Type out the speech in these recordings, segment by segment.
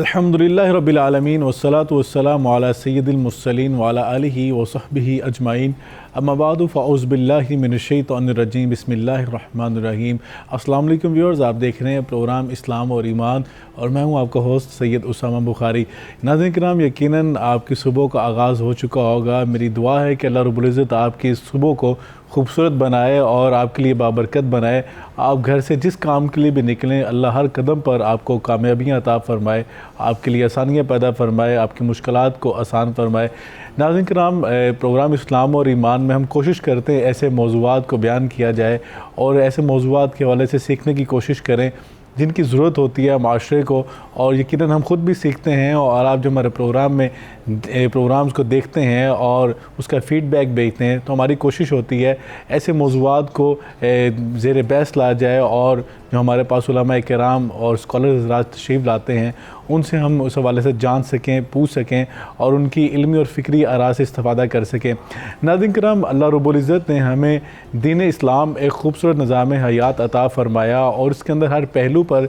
الحمدللہ رب العالمین والصلاة والسلام علی سید المرسلین وعلی آلہ وصحبہ اجمعین اما بعد فاعوذ باللہ من الشیطان الرجیم بسم اللہ الرحمن الرحیم۔ السلام علیکم ویورز، آپ دیکھ رہے ہیں پروگرام اسلام اور ایمان اور میں ہوں آپ کا ہوسٹ سید اسامہ بخاری۔ ناظرین کرام، یقیناً آپ کی صبح کا آغاز ہو چکا ہوگا۔ میری دعا ہے کہ اللہ رب العزت آپ کی صبح کو خوبصورت بنائے اور آپ کے لیے بابرکت بنائے۔ آپ گھر سے جس کام کے لیے بھی نکلیں، اللہ ہر قدم پر آپ کو کامیابیاں عطا فرمائے، آپ کے لیے آسانیاں پیدا فرمائے، آپ کی مشکلات کو آسان فرمائے۔ ناظرین کرام، پروگرام اسلام اور ایمان میں ہم کوشش کرتے ہیں ایسے موضوعات کو بیان کیا جائے اور ایسے موضوعات کے حوالے سے سیکھنے کی کوشش کریں جن کی ضرورت ہوتی ہے معاشرے کو، اور یقیناً ہم خود بھی سیکھتے ہیں۔ اور آپ جو ہمارے پروگرام میں پروگرامز کو دیکھتے ہیں اور اس کا فیڈ بیک بھیجتے ہیں تو ہماری کوشش ہوتی ہے ایسے موضوعات کو زیر بحث لایا جائے، اور جو ہمارے پاس علماء کرام اور اسکالرز حضرات تشریف لاتے ہیں ان سے ہم اس حوالے سے جان سکیں، پوچھ سکیں اور ان کی علمی اور فکری آراء سے استفادہ کر سکیں۔ ناظرین کرام، اللہ رب العزت نے ہمیں دین اسلام ایک خوبصورت نظام حیات عطا فرمایا اور اس کے اندر ہر پہلو پر،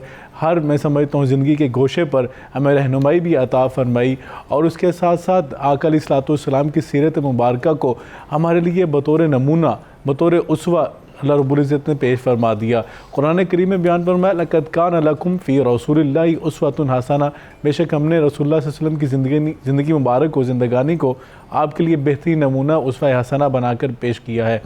میں سمجھتا ہوں زندگی کے گوشے پر ہمیں رہنمائی بھی عطا فرمائی، اور اس کے ساتھ ساتھ آقا علیہ الصلوۃ والسلام کی سیرت مبارکہ کو ہمارے لیے بطور نمونہ، بطور اسوہ اللہ رب العزت نے پیش فرما دیا۔ قرآن کریم میں بیان فرمایا لَقَدْ كَانَ لَكُمْ فِي رَسُولِ اللَّهِ أُسْوَةٌ حَسَنَةٌ، بے شک ہم نے رسول اللہ صلی اللہ علیہ وسلم کی زندگی مبارک کو، زندگانی کو آپ کے لیے بہترین نمونہ اسوہ حسنہ بنا کر پیش کیا ہے۔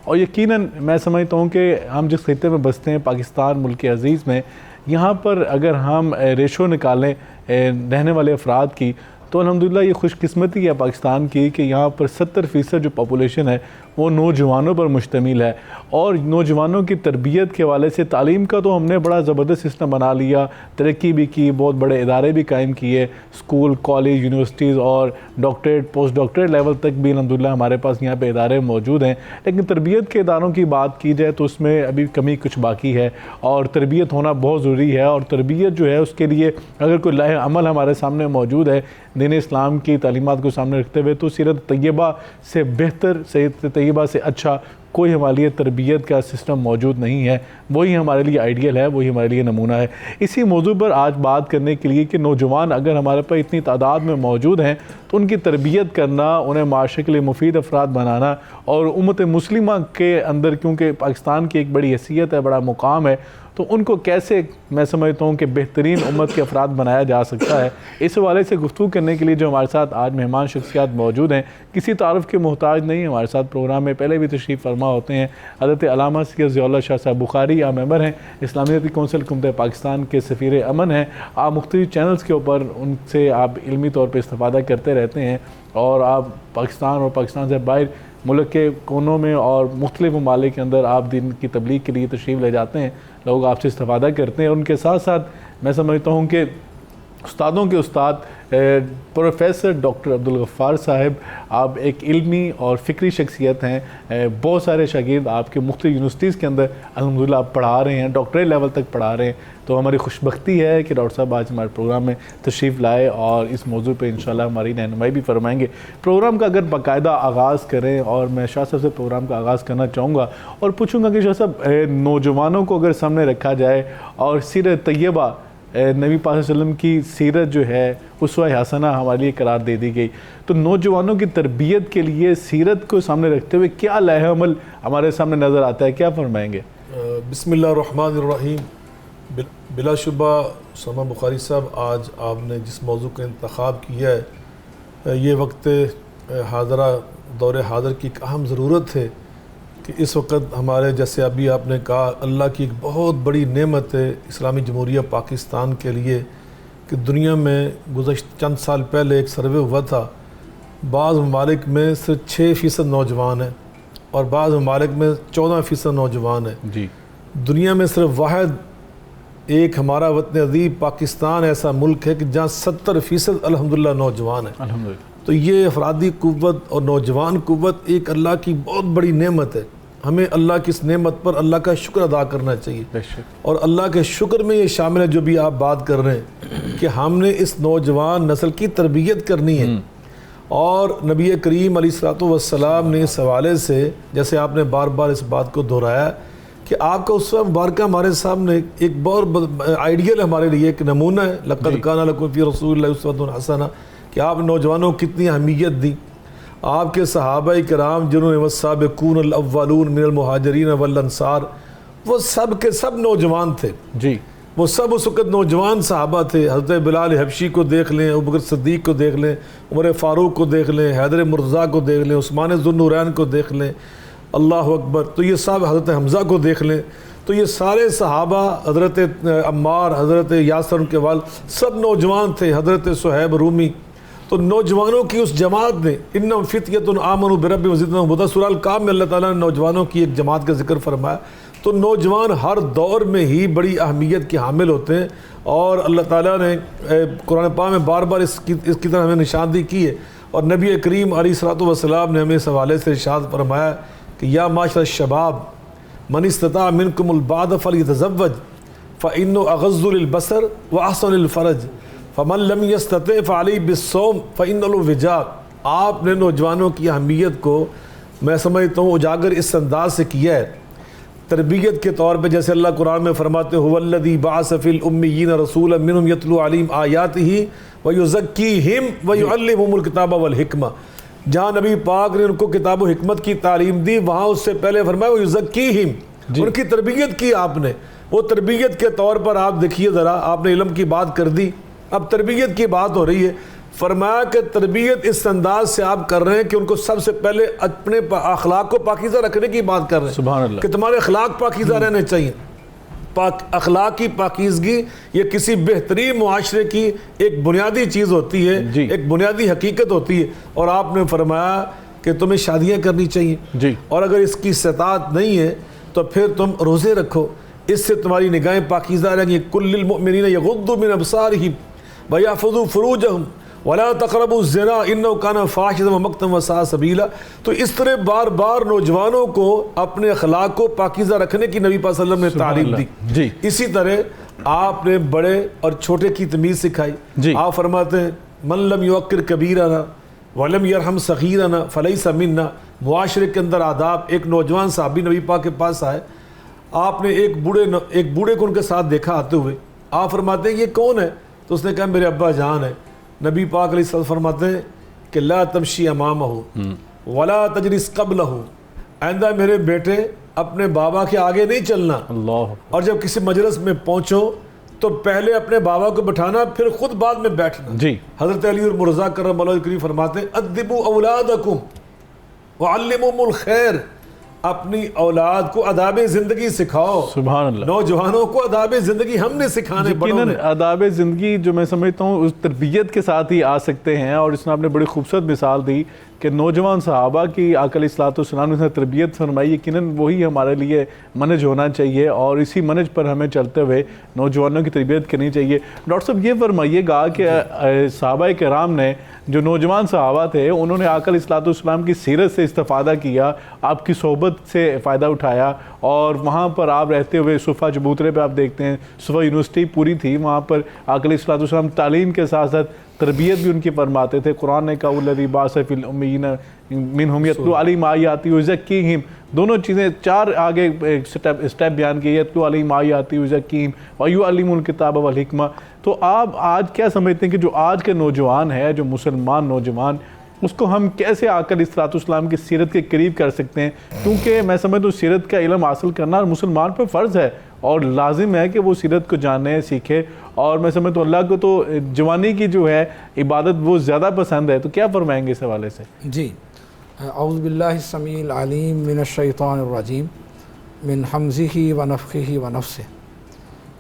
اور یقیناً میں سمجھتا ہوں کہ ہم جس خطے میں بستے ہیں، پاکستان ملک عزیز میں، یہاں پر اگر ہم ریشو نکالیں رہنے والے افراد کی تو الحمدللہ یہ خوش قسمتی ہے پاکستان کی کہ یہاں پر 70% جو پاپولیشن ہے وہ نوجوانوں پر مشتمل ہے، اور نوجوانوں کی تربیت کے حوالے سے تعلیم کا تو ہم نے بڑا زبردست سسٹم بنا لیا، ترقی بھی کی، بہت بڑے ادارے بھی قائم کیے، اسکول، کالج، یونیورسٹیز اور ڈاکٹریٹ، پوسٹ ڈاکٹریٹ لیول تک بھی الحمدللہ ہمارے پاس یہاں پہ ادارے موجود ہیں۔ لیکن تربیت کے اداروں کی بات کی جائے تو اس میں ابھی کمی کچھ باقی ہے، اور تربیت ہونا بہت ضروری ہے، اور تربیت جو ہے اس کے لیے اگر کوئی لائحہ عمل ہمارے سامنے موجود ہے دین اسلام کی تعلیمات کو سامنے رکھتے ہوئے تو سیرت طیبہ سے بہتر، سیرت طیبہ سے اچھا کوئی ہمارے لیے تربیت کا سسٹم موجود نہیں ہے۔ وہی ہمارے لیے آئیڈیل ہے، وہی ہمارے لیے نمونہ ہے۔ اسی موضوع پر آج بات کرنے کے لیے کہ نوجوان اگر ہمارے پاس اتنی تعداد میں موجود ہیں تو ان کی تربیت کرنا، انہیں معاشرے کے لیے مفید افراد بنانا، اور امت مسلمہ کے اندر کیونکہ پاکستان کی ایک بڑی حیثیت ہے، بڑا مقام ہے، تو ان کو کیسے میں سمجھتا ہوں کہ بہترین امت کے افراد بنایا جا سکتا ہے، اس حوالے سے گفتگو کرنے کے لیے جو ہمارے ساتھ آج مہمان شخصیات موجود ہیں، کسی تعارف کے محتاج نہیں، ہمارے ساتھ پروگرام میں پہلے بھی تشریف فرما ہوتے ہیں۔ حضرت علامہ سید ضیاء اللہ شاہ صاحب بخاری، آپ ممبر ہیں اسلامیتی کونسل حکومت پاکستان کے سفیر امن ہیں۔ آپ مختلف چینلز کے اوپر ان سے آپ علمی طور پہ استفادہ کرتے رہتے ہیں، اور آپ پاکستان اور پاکستان سے باہر ملک کے کونوں میں اور مختلف ممالک کے اندر آپ دین کی تبلیغ کے لیے تشریف لے جاتے ہیں، لوگ آپ سے استفادہ کرتے ہیں۔ اور ان کے ساتھ ساتھ میں سمجھتا ہوں کہ استادوں کے استاد پروفیسر ڈاکٹر عبدالغفار صاحب، آپ ایک علمی اور فکری شخصیت ہیں، بہت سارے شاگرد آپ کے مختلف یونیورسٹیز کے اندر الحمدللہ آپ پڑھا رہے ہیں، ڈاکٹریٹ لیول تک پڑھا رہے ہیں، تو ہماری خوش بختی ہے کہ ڈاکٹر صاحب آج ہمارے پروگرام میں تشریف لائے اور اس موضوع پہ انشاءاللہ ہماری رہنمائی بھی فرمائیں گے۔ پروگرام کا اگر باقاعدہ آغاز کریں، اور میں شاہ صاحب سے پروگرام کا آغاز کرنا چاہوں گا اور پوچھوں گا کہ شاہ صاحب، نوجوانوں کو اگر سامنے رکھا جائے اور سیرت طیبہ، نبی پاک صلی اللہ علیہ وسلم کی سیرت جو ہے اسوہ حسنہ ہمارے لیے قرار دے دی گئی، تو نوجوانوں کی تربیت کے لیے سیرت کو سامنے رکھتے ہوئے کیا لائحہ عمل ہمارے سامنے نظر آتا ہے، کیا فرمائیں گے؟ بسم اللہ الرحمن الرحیم۔ بلا شبہ اسامہ بخاری صاحب، آج آپ نے جس موضوع کا انتخاب کیا ہے، یہ وقت حاضرہ، دور حاضر کی ایک اہم ضرورت ہے کہ اس وقت ہمارے جیسے ابھی آپ نے کہا، اللہ کی ایک بہت بڑی نعمت ہے اسلامی جمہوریہ پاکستان کے لیے کہ دنیا میں گزشتہ چند سال پہلے ایک سروے ہوا تھا، بعض ممالک میں صرف 6% نوجوان ہیں اور بعض ممالک میں 14% نوجوان ہیں۔ جی، دنیا میں صرف واحد ایک ہمارا وطن عزیز پاکستان ایسا ملک ہے کہ جہاں 70% الحمدللہ نوجوان ہیں۔ الحمدللہ۔ تو یہ افرادی قوت اور نوجوان قوت ایک اللہ کی بہت بڑی نعمت ہے، ہمیں اللہ کی اس نعمت پر اللہ کا شکر ادا کرنا چاہیے، اور اللہ کے شکر میں یہ شامل ہے جو بھی آپ بات کر رہے ہیں کہ ہم نے اس نوجوان نسل کی تربیت کرنی ہے، اور نبی کریم علیہ الصلوۃ والسلام نے اس حوالے سے، جیسے آپ نے بار بار اس بات کو دہرایا کہ آپ کا اسوہ مبارکہ ہمارے سامنے ایک بہت آئیڈیل ہمارے لیے ایک نمونہ ہے. لقد کان لکم فی رسول اللہ اسوۃ حسنہ کہ آپ نوجوانوں کو کتنی اہمیت دی. آپ کے صحابہ کرام جنہوں نے والسابقون الاولون من المہاجرین والانصار وہ سب کے سب نوجوان تھے. جی وہ سب اس وقت نوجوان صحابہ تھے. حضرت بلال حبشی کو دیکھ لیں, ابوبکر صدیق کو دیکھ لیں, عمر فاروق کو دیکھ لیں, حیدر مرتضیٰ کو دیکھ لیں, عثمان ذو النورین کو دیکھ لیں, اللہ اکبر. تو یہ سب حضرت حمزہ کو دیکھ لیں. تو یہ سارے صحابہ, حضرت عمار, حضرت یاسر ان کے والد سب نوجوان تھے, حضرت صہیب رومی. تو نوجوانوں کی اس جماعت نے انہم فتیۃ آمنوا بربہم وزدناہم ہدی, سورہ القاف میں اللہ تعالیٰ نے نوجوانوں کی ایک جماعت کا ذکر فرمایا. تو نوجوان ہر دور میں ہی بڑی اہمیت کے حامل ہوتے ہیں, اور اللہ تعالیٰ نے قرآن پاک میں بار بار اس کی طرح ہمیں نشاندہی کی ہے. اور نبی کریم علیہ الصلوۃ والسلام نے ہمیں اس حوالے سے ارشاد فرمایا کہ یا معاشر الشباب من استطاع منکم الباءۃ فلیتزوج فإنه اغض للبصر واحسن للفرج فمن لم یستطع فعلیہ بالصوم فإن له وجاء. آپ نے نوجوانوں کی اہمیت کو میں سمجھتا ہوں اجاگر اس انداز سے کیا ہے تربیت کے طور پہ. جیسے اللہ قرآن میں فرماتے هو الذی بعث فی الامیین رسولا منہم یتلو علیہم آیاتہ ویزکیہم ویعلمہم الکتاب والحکمہ. جہاں نبی پاک نے ان کو کتاب و حکمت کی تعلیم دی, وہاں اس سے پہلے فرمایا ویزکیہم, ان کی تربیت کی آپ نے. وہ تربیت کے طور پر آپ دیکھیے ذرا, آپ نے علم کی بات کر دی, اب تربیت کی بات ہو رہی ہے. فرمایا کہ تربیت اس انداز سے آپ کر رہے ہیں کہ ان کو سب سے پہلے اپنے اخلاق کو پاکیزہ رکھنے کی بات کر رہے ہیں. سبحان اللہ. کہ تمہارے اخلاق پاکیزہ رہنے چاہیے. اخلاق کی پاکیزگی یہ کسی بہترین معاشرے کی ایک بنیادی چیز ہوتی ہے, ایک بنیادی حقیقت ہوتی ہے. اور آپ نے فرمایا کہ تمہیں شادیاں کرنی چاہیے, اور اگر اس کی استطاعت نہیں ہے تو پھر تم روزے رکھو, اس سے تمہاری نگاہیں پاکیزہ رہیں گی. کل للمؤمنین یغضوا من ابصارہم ویحفظوا فروجہم ولا تقربوا الزنا انہ کان فاحشۃ ومقتا وساء سبیلا. تو اس طرح بار بار نوجوانوں کو اپنے اخلاق کو پاکیزہ رکھنے کی نبی پاک صلی اللہ علیہ وسلم نے تعلیم دی. اسی طرح آپ نے بڑے اور چھوٹے کی تمیز سکھائی. آپ فرماتے ہیں من لم یوقر کبیرنا ولم یرحم صغیرنا فلیس منا. معاشرے کے اندر آداب. ایک نوجوان صحابی نبی پاک کے پاس آئے, آپ نے ایک بوڑھے کو ان کے ساتھ دیکھا آتے ہوئے. آپ فرماتے ہیں یہ کون ہے؟ تو اس نے کہا میرے ابا جان ہے. نبی پاک علیہ السلام فرماتے ہیں کہ لا تمشی امامہ ولا تجلس قبلہ, آئندہ میرے بیٹے اپنے بابا کے آگے نہیں چلنا. اور جب کسی مجلس میں پہنچو تو پہلے اپنے بابا کو بٹھانا, پھر خود بعد میں بیٹھنا. حضرت علی المرضیٰ کرم اللہ کریم فرماتے ہیں ادبوا اولادکم وعلموہم الخیر. اپنی اولاد کو آداب زندگی سکھاؤ. سبحان اللہ. نوجوانوں کو آداب زندگی ہم نے سکھانے. یقیناً آداب زندگی جو میں سمجھتا ہوں اس تربیت کے ساتھ ہی آ سکتے ہیں. اور اس نے آپ نے بڑی خوبصورت مثال دی کہ نوجوان صحابہ کی آقا علیہ الصلوۃ والسلام نے تربیت فرمائی. یقیناً وہی ہمارے لیے منہج ہونا چاہیے, اور اسی منہج پر ہمیں چلتے ہوئے نوجوانوں کی تربیت کرنی چاہیے. ڈاکٹر صاحب یہ فرمائیے گا کہ صحابہ کرام نے جو نوجوان صحابہ تھے انہوں نے آقا علیہ الصلوۃ والسلام کی سیرت سے استفادہ کیا, آپ کی صحبت سے فائدہ اٹھایا, اور وہاں پر آپ رہتے ہوئے صفا چبوترے پہ آپ دیکھتے ہیں صفا یونیورسٹی پوری تھی, وہاں پر آقا علیہ الصلوۃ والسلام تعلیم کے ساتھ ساتھ تربیت بھی ان کی فرماتے تھے. قرآن نے کہا الذی بعث فی الامیین منہم یتلو علیہم آیاتہ ویزکیہم. دونوں چیزیں چار آگے اسٹیپ بیان کیے, یتلو علیہم آیاتہ ویزکیہم ویعلمہم الکتاب والحکمہ. تو آپ آج کیا سمجھتے ہیں کہ جو آج کے نوجوان ہے, جو مسلمان نوجوان, اس کو ہم کیسے آقا علیہ الصلوۃ والسلام کی سیرت کے قریب کر سکتے ہیں؟ کیونکہ میں سمجھتا ہوں سیرت کا علم حاصل کرنا مسلمان پر فرض ہے, اور لازم ہے کہ وہ سیرت کو جانے سیکھے. اور میں سمجھتا ہوں اللہ کو تو جوانی کی جو ہے عبادت وہ زیادہ پسند ہے. تو کیا فرمائیں گے اس حوالے سے؟ جی, اعوذ باللہ السمیع العلیم من الشیطان الرجیم من حمزہ ونفخہ ونفثہ.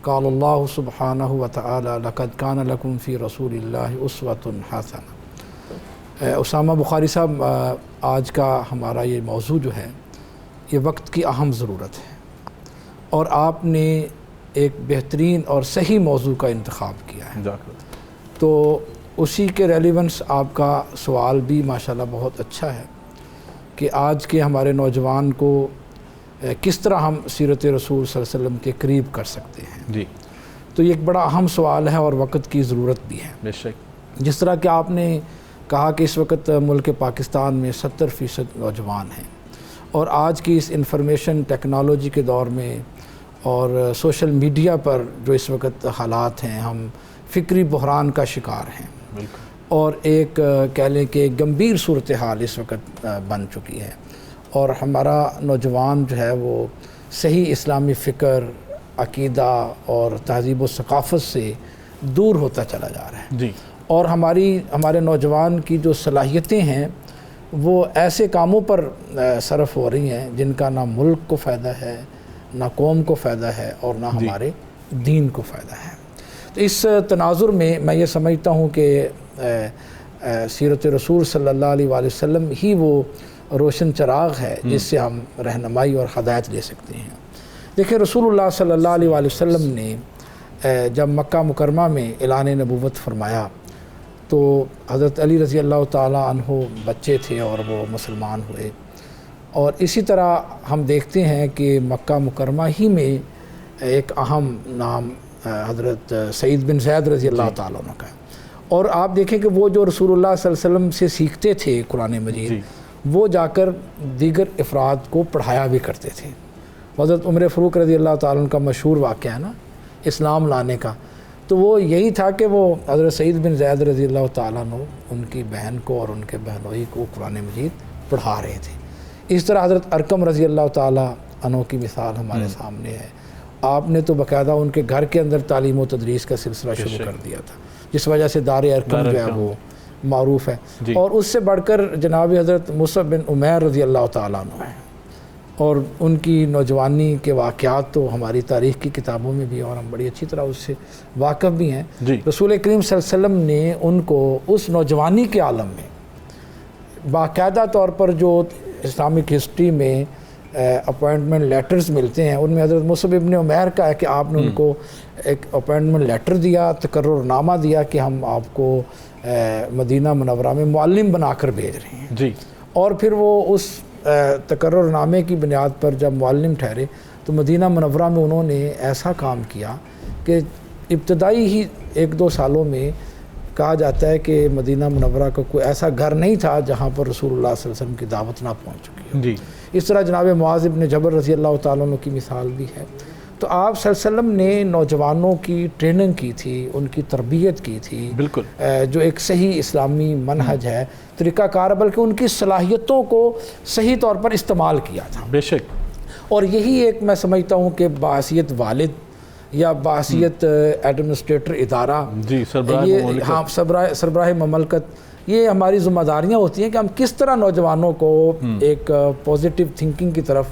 قال اللہ سبحانہ وتعالی لقد کان لکم فی رسول اللہ اسوۃ حسنہ. اسامہ بخاری صاحب, آج کا ہمارا یہ موضوع جو ہے یہ وقت کی اہم ضرورت ہے, اور آپ نے ایک بہترین اور صحیح موضوع کا انتخاب کیا ہے. تو اسی کے ریلیونس آپ کا سوال بھی ماشاءاللہ بہت اچھا ہے کہ آج کے ہمارے نوجوان کو کس طرح ہم سیرت رسول صلی اللہ علیہ وسلم کے قریب کر سکتے ہیں. تو یہ ایک بڑا اہم سوال ہے اور وقت کی ضرورت بھی ہے. بے شک. جس طرح کہ آپ نے کہا کہ اس وقت ملک پاکستان میں 70% نوجوان ہیں, اور آج کی اس انفارمیشن ٹیکنالوجی کے دور میں اور سوشل میڈیا پر جو اس وقت حالات ہیں، ہم فکری بحران کا شکار ہیں، اور ایک کہہ لیں کہ گمبھیر صورتحال اس وقت بن چکی ہے، اور ہمارا نوجوان جو ہے وہ صحیح اسلامی فکر، عقیدہ اور تہذیب و ثقافت سے دور ہوتا چلا جا رہا ہے جی، اور ہمارے نوجوان کی جو صلاحیتیں ہیں وہ ایسے کاموں پر صرف ہو رہی ہیں جن کا نہ ملک کو فائدہ ہے، نہ قوم کو فائدہ ہے، اور نہ ہمارے دین کو فائدہ ہے۔ تو اس تناظر میں یہ سمجھتا ہوں کہ سیرت رسول صلی اللہ علیہ وآلہ وسلم ہی وہ روشن چراغ ہے جس سے ہم رہنمائی اور ہدایت لے سکتے ہیں۔ دیکھیں، رسول اللہ صلی اللہ علیہ وآلہ وسلم نے جب مکہ مکرمہ میں اعلان نبوت فرمایا تو حضرت علی رضی اللہ تعالیٰ عنہ بچے تھے اور وہ مسلمان ہوئے، اور اسی طرح ہم دیکھتے ہیں کہ مکہ مکرمہ ہی میں ایک اہم نام حضرت سعید بن زید رضی اللہ تعالیٰ عنہ کا ہے، اور آپ دیکھیں کہ وہ جو رسول اللہ صلی اللہ علیہ وسلم سے سیکھتے تھے قرآن مجید، وہ جا کر دیگر افراد کو پڑھایا بھی کرتے تھے۔ حضرت عمر فاروق رضی اللہ تعالیٰ عنہ کا مشہور واقعہ ہے نا اسلام لانے کا، تو وہ یہی تھا کہ وہ حضرت سعید بن زید رضی اللہ تعالیٰ عنہ ان کی بہن کو اور ان کے بہنوئی کو قرآن مجید پڑھا رہے تھے۔ اس طرح حضرت ارقم رضی اللہ تعالیٰ عنہ کی مثال ہمارے سامنے ہے، آپ نے تو باقاعدہ ان کے گھر کے اندر تعلیم و تدریس کا سلسلہ شروع کر دیا تھا، جس وجہ سے دار ارقم جو ہے وہ معروف ہے، اور اس سے بڑھ کر جناب حضرت مصعب بن عمیر رضی اللہ تعالیٰ عنہ ہیں، اور ان کی نوجوانی کے واقعات تو ہماری تاریخ کی کتابوں میں بھی، اور ہم بڑی اچھی طرح اس سے واقف بھی ہیں۔ رسول کریم صلی اللہ علیہ وسلم نے ان کو اس نوجوانی کے عالم میں باقاعدہ طور پر جو اسلامک ہسٹری میں اپوائنٹمنٹ لیٹرز ملتے ہیں، ان میں حضرت مصعب بن عمیر کا ہے کہ آپ نے ان کو ایک اپوائنٹمنٹ لیٹر دیا، تقرر نامہ دیا کہ ہم آپ کو مدینہ منورہ میں معلم بنا کر بھیج رہے ہیں جی، اور پھر وہ اس تقرر نامے کی بنیاد پر جب معلم ٹھہرے تو مدینہ منورہ میں انہوں نے ایسا کام کیا کہ ابتدائی ہی 1-2 سالوں میں کہا جاتا ہے کہ مدینہ منورہ کا کوئی ایسا گھر نہیں تھا جہاں پر رسول اللہ صلی اللہ علیہ وسلم کی دعوت نہ پہنچ چکی ہو۔ جی، اس طرح جناب معاذ بن جبل رضی اللہ تعالیٰ عنہ کی مثال بھی ہے۔ تو آپ صلی اللہ علیہ وسلم نے نوجوانوں کی ٹریننگ کی تھی، ان کی تربیت کی تھی، بالکل، جو ایک صحیح اسلامی منہج ہے، طریقہ کار، بلکہ ان کی صلاحیتوں کو صحیح طور پر استعمال کیا تھا۔ بے شک، اور یہی ایک میں سمجھتا ہوں کہ بحیثیت والد یا بحیثیت ایڈمنسٹریٹر ادارہ، جی، سربراہ مملکت، یہ ہماری ذمہ داریاں ہوتی ہیں کہ ہم کس طرح نوجوانوں کو ایک پازیٹیو تھنکنگ کی طرف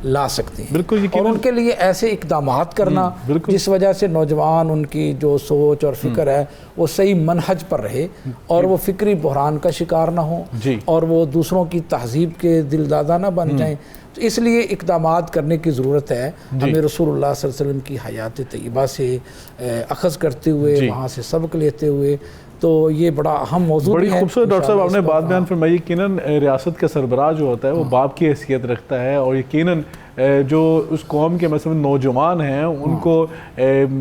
لا سکتے ہیں، بالکل، اور ان کے لیے ایسے اقدامات کرنا جس وجہ سے نوجوان ان کی جو سوچ اور فکر ہے وہ صحیح منہج پر رہے، اور وہ فکری بحران کا شکار نہ ہوں، اور وہ دوسروں کی تہذیب کے دلدادہ نہ بن جائیں۔ تو اس لیے اقدامات کرنے کی ضرورت ہے۔ ہمیں رسول اللہ صلی اللہ علیہ وسلم کی حیات طیبہ سے اخذ کرتے ہوئے، وہاں سے سبق لیتے ہوئے، تو یہ بڑا اہم موضوع ہے۔ بڑی خوبصورت ڈاکٹر صاحب آپ نے بات بیان فرمائی۔ یقیناً ریاست کا سربراہ جو ہوتا ہے وہ باپ کی حیثیت رکھتا ہے، اور یقیناً جو اس قوم کے مثلا نوجوان ہیں ان کو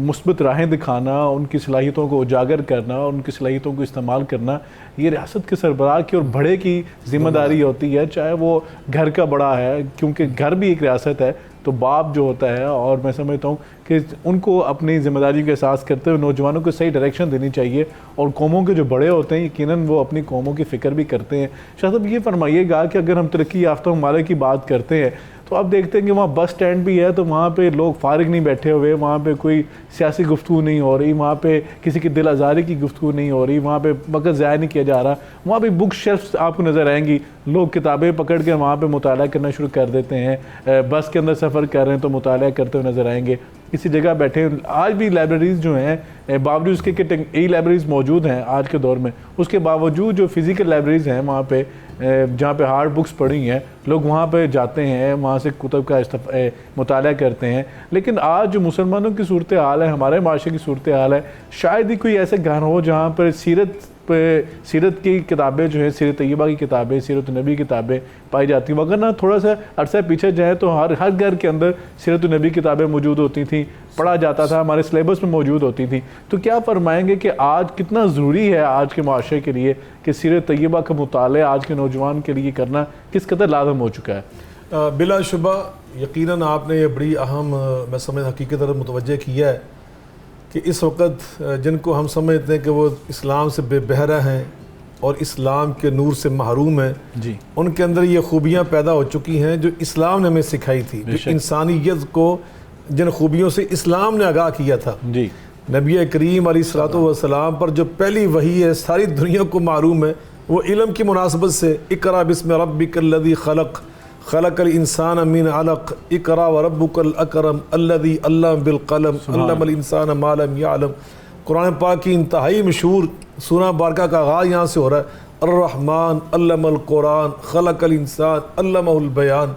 مثبت راہیں دکھانا، ان کی صلاحیتوں کو اجاگر کرنا، ان کی صلاحیتوں کو استعمال کرنا، یہ ریاست کے سربراہ کی اور بڑے کی ذمہ داری ہوتی ہے، چاہے وہ گھر کا بڑا ہے، کیونکہ گھر بھی ایک ریاست ہے، تو باپ جو ہوتا ہے، اور میں سمجھتا ہوں کہ ان کو اپنی ذمہ داری کا احساس کرتے ہوئے نوجوانوں کو صحیح ڈائریکشن دینی چاہیے، اور قوموں کے جو بڑے ہوتے ہیں یقیناً وہ اپنی قوموں کی فکر بھی کرتے ہیں۔ شاہ صاحب یہ فرمائیے گا کہ اگر ہم ترقی یافتہ ممالک کی بات کرتے ہیں تو آپ دیکھتے ہیں کہ وہاں بس سٹینڈ بھی ہے تو وہاں پہ لوگ فارغ نہیں بیٹھے ہوئے، وہاں پہ کوئی سیاسی گفتگو نہیں ہو رہی، وہاں پہ کسی کی دل آزاری کی گفتگو نہیں ہو رہی، وہاں پہ وقت ضائع نہیں کیا جا رہا، وہاں پہ بک شیلفز آپ کو نظر آئیں گی، لوگ کتابیں پکڑ کے وہاں پہ مطالعہ کرنا شروع کر دیتے ہیں، بس کے اندر سفر کر رہے ہیں تو مطالعہ کرتے ہوئے نظر آئیں گے، اسی جگہ بیٹھے۔ آج بھی لائبریریز جو ہیں باوجود اس کے کہ ای لائبریریز موجود ہیں آج کے دور میں، اس کے باوجود جو فزیکل لائبریریز ہیں وہاں پہ جہاں پہ ہارڈ بکس پڑھی ہیں، لوگ وہاں پہ جاتے ہیں، وہاں سے کتب کا مطالعہ کرتے ہیں۔ لیکن آج جو مسلمانوں کی صورتحال ہے، ہمارے معاشرے کی صورتحال ہے، شاید ہی کوئی ایسے گھر ہو جہاں پر سیرت کی کتابیں جو ہیں، سیرت طیبہ کی کتابیں، سیرت النبی کی کتابیں پائی جاتی ہیں، وگرنہ تھوڑا سا عرصہ پیچھے جائیں تو ہر گھر کے اندر سیرت النبی کتابیں موجود ہوتی تھیں، پڑھا جاتا تھا، ہمارے سلیبس میں موجود ہوتی تھیں۔ تو کیا فرمائیں گے کہ آج کتنا ضروری ہے آج کے معاشرے کے لیے کہ سیرت طیبہ کا مطالعہ آج کے نوجوان کے لیے کرنا کس قدر لازم ہو چکا ہے؟ بلا شبہ یقیناً آپ نے یہ بڑی اہم میں سمجھ حقیقت طرف متوجہ کیا ہے کہ اس وقت جن کو ہم سمجھتے ہیں کہ وہ اسلام سے بے بہرہ ہیں اور اسلام کے نور سے محروم ہیں، جی ان کے اندر یہ خوبیاں پیدا ہو چکی ہیں جو اسلام نے ہمیں سکھائی تھی، جو انسانیت کو جن خوبیوں سے اسلام نے آگاہ کیا تھا۔ جی نبی کریم علیہ الصلوۃ والسلام پر جو پہلی وحی ہے ساری دنیا کو معلوم ہے، وہ علم کی مناسبت سے اقرا بسم ربک الذی خلق خلق الانسان من علق اقرا وربک الاکرم الذی علم بالقلم علم الانسان ما لم یعلم۔ قرآن پاک کی انتہائی مشہور سورہ مبارکہ کا آغاز یہاں سے ہو رہا ہے، الرحمن علم القرآن خلق الانسان علمہ البیان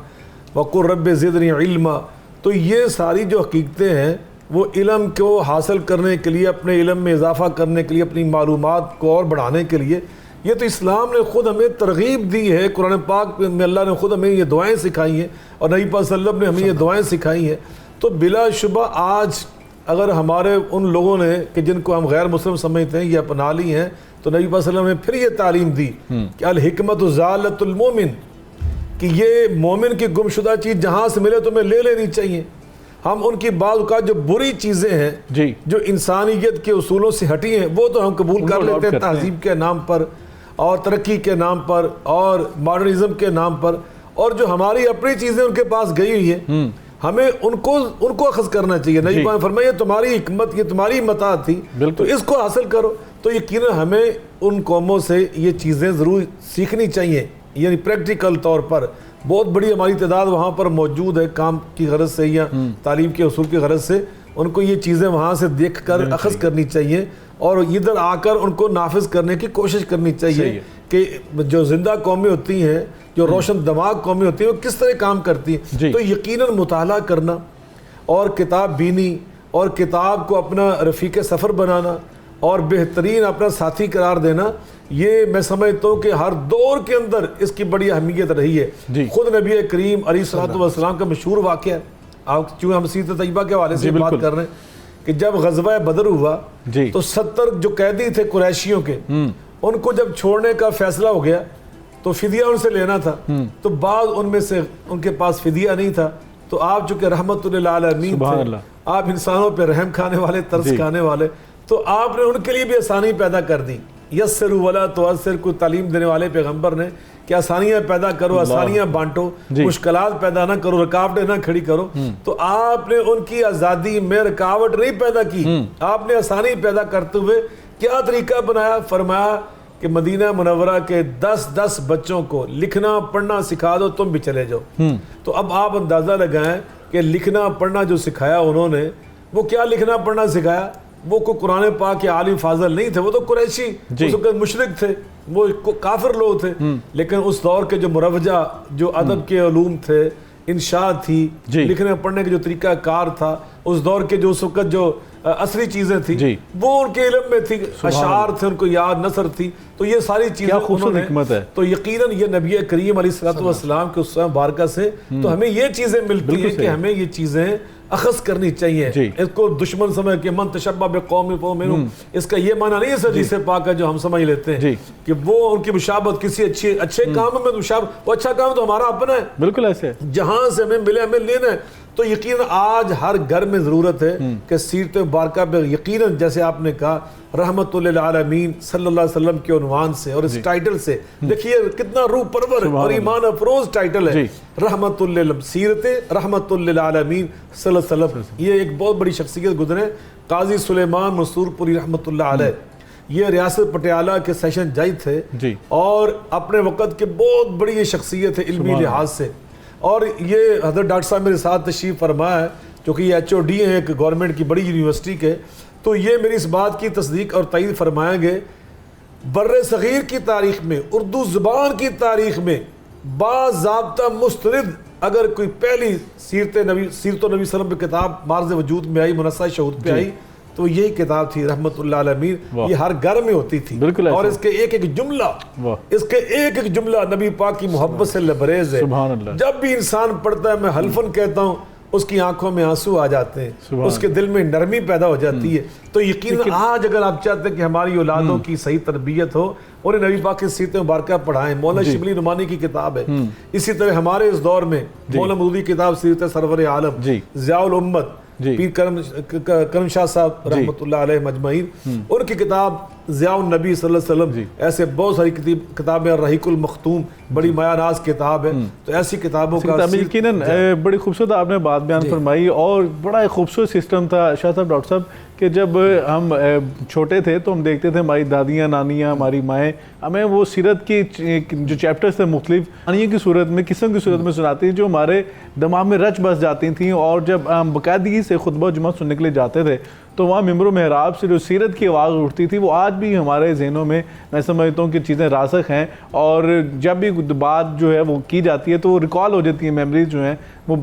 وقل رب زدنی علما۔ تو یہ ساری جو حقیقتیں ہیں وہ علم کو حاصل کرنے کے لیے، اپنے علم میں اضافہ کرنے کے لیے، اپنی معلومات کو اور بڑھانے کے لیے، یہ تو اسلام نے خود ہمیں ترغیب دی ہے۔ قرآن پاک میں اللہ نے خود ہمیں یہ دعائیں سکھائی ہیں اور نبی پاک صلی اللہ علیہ وسلم نے ہمیں یہ دعائیں سکھائی ہیں۔ تو بلا شبہ آج اگر ہمارے ان لوگوں نے کہ جن کو ہم غیر مسلم سمجھتے ہیں یہ اپنا لی ہیں، تو نبی پاک صلی اللہ علیہ وسلم نے پھر یہ تعلیم دی کہ الحکمت ضالۃ المومن، کہ یہ مومن کی گمشدہ چیز جہاں سے ملے تمہیں لے لینی چاہیے۔ ہم ان کی بعض اوقات جو بری چیزیں ہیں جی جو انسانیت کے اصولوں سے ہٹی ہیں وہ تو ہم قبول کر لیتے ہیں تہذیب کے نام پر اور ترقی کے نام پر اور ماڈرنزم کے نام پر، اور جو ہماری اپنی چیزیں ان کے پاس گئی ہوئی ہیں ہمیں ان کو اخذ کرنا چاہیے۔ نبی پاک نے فرمایا یہ تمہاری حکمت، یہ تمہاری متاع تھی تو اس کو حاصل کرو۔ تو یقیناً ہمیں ان قوموں سے یہ چیزیں ضرور سیکھنی چاہیے، یعنی پریکٹیکل طور پر بہت بڑی ہماری تعداد وہاں پر موجود ہے کام کی غرض سے یا تعلیم کے اصول کی غرض سے، ان کو یہ چیزیں وہاں سے دیکھ کر اخذ کرنی چاہیے اور ادھر آ کر ان کو نافذ کرنے کی کوشش کرنی چاہیے کہ جو زندہ قومیں ہوتی ہیں، جو روشن دماغ قومیں ہوتی ہیں، وہ کس طرح کام کرتی ہیں۔ تو یقیناً مطالعہ کرنا اور کتاب بینی اور کتاب کو اپنا رفیق سفر بنانا اور بہترین اپنا ساتھی قرار دینا، یہ میں سمجھتا ہوں کہ ہر دور کے اندر اس کی بڑی اہمیت رہی ہے۔ خود نبی کریم علیہ الصلوۃ والسلام کا مشہور واقعہ ہے، آپ چونکہ ہم سیرت طیبہ کے حوالے سے بات کر رہے ہیں، کہ جب غزوہ بدر ہوا تو 70 جو قیدی تھے قریشیوں کے، ان کو جب چھوڑنے کا فیصلہ ہو گیا تو فدیہ ان سے لینا تھا، تو بعض ان میں سے ان کے پاس فدیہ نہیں تھا، تو آپ چونکہ رحمت للعالمین تھے، آپ انسانوں پہ رحم کھانے والے، ترس کھانے والے، تو آپ نے ان کے لیے بھی آسانی پیدا کر دی۔ یسروا ولا تعسر کو تعلیم دینے والے پیغمبر نے کہ آسانیاں پیدا کرو، آسانیاں بانٹو، مشکلات پیدا نہ کرو، رکاوٹیں نہ کھڑی کرو۔ تو آپ نے ان کی آزادی میں رکاوٹ نہیں پیدا کی، آپ نے آسانی پیدا کرتے ہوئے کیا طریقہ بنایا؟ فرمایا کہ مدینہ منورہ کے 10 بچوں کو لکھنا پڑھنا سکھا دو، تم بھی چلے جاؤ۔ تو اب آپ اندازہ لگائیں کہ لکھنا پڑھنا جو سکھایا انہوں نے، وہ کیا لکھنا پڑھنا سکھایا؟ وہ کوئی قرآن پاک کے عالم فاضل نہیں تھے، وہ تو قریشی اس وقت مشرک تھے، وہ کافر لوگ تھے، لیکن اس دور کے جو مروجہ جو ادب کے علوم تھے، انشاء تھی، لکھنے پڑھنے کے جو طریقہ کار تھا، اس دور کے جو اس وقت جو عصری چیزیں تھی وہ ان کے علم میں تھی، اشعار تھے ان کو یاد، نثر تھی، تو یہ ساری چیزیں انہوں نے، تو یقیناً یہ نبی کریم علیہ الصلوۃ والسلام کے اس مبارکہ سے تو ہمیں یہ چیزیں ملتی ہیں کہ ہمیں یہ چیزیں اخذ کرنی چاہیے۔ اس کو دشمن سمجھ کے من تشبہ بقوم فہو منہم، اس کا یہ معنی نہیں ہے حدیث پاک ہے جو ہم سمجھ لیتے ہیں کہ وہ ان کی مشابہت کسی اچھے کام میں مشابہت، وہ اچھا کام تو ہمارا اپنا ہے، بالکل ایسے جہاں سے ہمیں ملے ہمیں لینا ہے۔ تو یقیناً آج ہر گھر میں ضرورت ہے کہ سیرت مبارکہ پہ یقیناً جیسے آپ نے کہا رحمت للعالمین صلی اللہ علیہ وسلم کے عنوان سے اور اس ٹائٹل سے، دیکھیے کتنا روح پرور اور ایمان افروز ٹائٹل ہے، رحمت سیرت رحمت للعالمین صلی اللہ علیہ وسلم۔ یہ ایک بہت بڑی شخصیت گزرے، قاضی سلیمان منصور پوری رحمت اللہ علیہ، یہ ریاست پٹیالہ کے سیشن جج تھے اور اپنے وقت کے بہت بڑی یہ شخصیت ہے علمی لحاظ سے، اور یہ حضرت ڈاکٹر صاحب میرے ساتھ تشریف فرمایا ہے جو کہ یہ HOD ہیں ایک گورنمنٹ کی بڑی یونیورسٹی کے، تو یہ میری اس بات کی تصدیق اور تائید فرمائیں گے بر صغیر کی تاریخ میں، اردو زبان کی تاریخ میں باضابطہ مستند اگر کوئی پہلی سیرت النبی صلی اللہ علیہ وسلم پہ کتاب مارز وجود میں آئی، منصہ شہود پہ آئی، تو یہی کتاب تھی رحمت اللہ عالمین۔ یہ ہر گھر میں ہوتی تھی اور اس کے ایک ایک جملہ نبی پاک کی محبت سے لبریز ہے۔ جب بھی انسان پڑھتا ہے، میں حلفاً کہتا ہوں، اس کی آنکھوں میں آنسو آ جاتے ہیں, اس کے دل میں نرمی پیدا ہو جاتی ہے. تو یقیناً آج اگر آپ چاہتے ہیں کہ ہماری اولادوں کی صحیح تربیت ہو, اور نبی پاک کی سیرت مبارکہ پڑھائیں. مولانا شبلی نعمانی کی کتاب ہے. اسی طرح ہمارے اس دور میں مولانا مودودی کی کتاب سیرت سرور عالم, ضیاء الامت پیر کرم شاہ صاحب رحمۃ اللہ علیہ مجمعین, ان کی کتاب ضیاء النبی صلی اللہ علیہ وسلم, ایسے بہت ساری کتابیں. رحیق المختوم بڑی مایہ ناز کتاب ہے. تو ایسی کتابوں کا یقیناً بڑی خوبصورت آپ نے بات بیان فرمائی, اور بڑا ایک خوبصورت سسٹم تھا شاہ صاحب, ڈاکٹر صاحب, کہ جب ہم چھوٹے تھے تو ہم دیکھتے تھے ہماری دادیاں, نانیاں, ہماری مائیں ہمیں وہ سیرت کی جو چیپٹرز تھے مختلف کہانیوں کی صورت میں, قسم کی صورت میں سناتی تھیں, جو ہمارے دماغ میں رچ بس جاتی تھیں. اور جب ہم باقاعدگی سے خطبہ جمعہ سننے کے لیے جاتے تھے تو وہاں ممبر و محراب سے جو سیرت کی آواز اٹھتی تھی, وہ آج بھی ہمارے ذہنوں میں میں سمجھتا ہوں کہ چیزیں راسخ ہیں. اور جب بھی بات جو ہے وہ کی جاتی ہے تو وہ ریکال ہو جاتی ہیں, میموریز جو ہیں وہ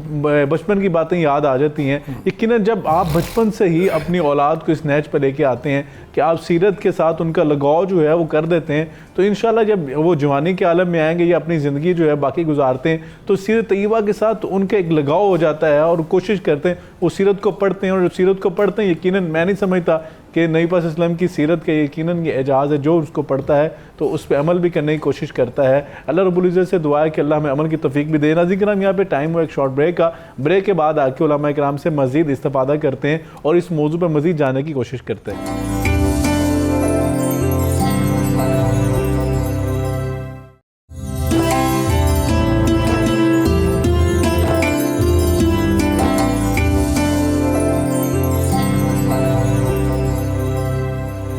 بچپن کی باتیں یاد آ جاتی ہیں. یقیناً جب آپ بچپن سے ہی اپنی اولاد کو اس نہج پہ لے کے آتے ہیں کہ آپ سیرت کے ساتھ ان کا لگاؤ جو ہے وہ کر دیتے ہیں, تو انشاءاللہ جب وہ جوانی کے عالم میں آئیں گے یا اپنی زندگی جو ہے باقی گزارتے ہیں تو سیرت طیبہ کے ساتھ ان کا ایک لگاؤ ہو جاتا ہے, اور کوشش کرتے ہیں وہ سیرت کو پڑھتے ہیں. اور جب سیرت کو پڑھتے ہیں, یقیناً میں نہیں سمجھتا کہ نبی پاک اسلام کی سیرت کا یقیناً یہ اعجاز ہے, جو اس کو پڑھتا ہے تو اس پہ عمل بھی کرنے کی کوشش کرتا ہے. اللہ رب العزت سے دعا ہے کہ اللہ ہمیں عمل کی توفیق بھی دے. ناظرین کرام, یہاں پہ ٹائم ہوا ایک شارٹ بریک کا. بریک کے بعد آ کے علماء کرام سے مزید استفادہ کرتے ہیں اور اس موضوع پر مزید جاننے کی کوشش کرتے ہیں.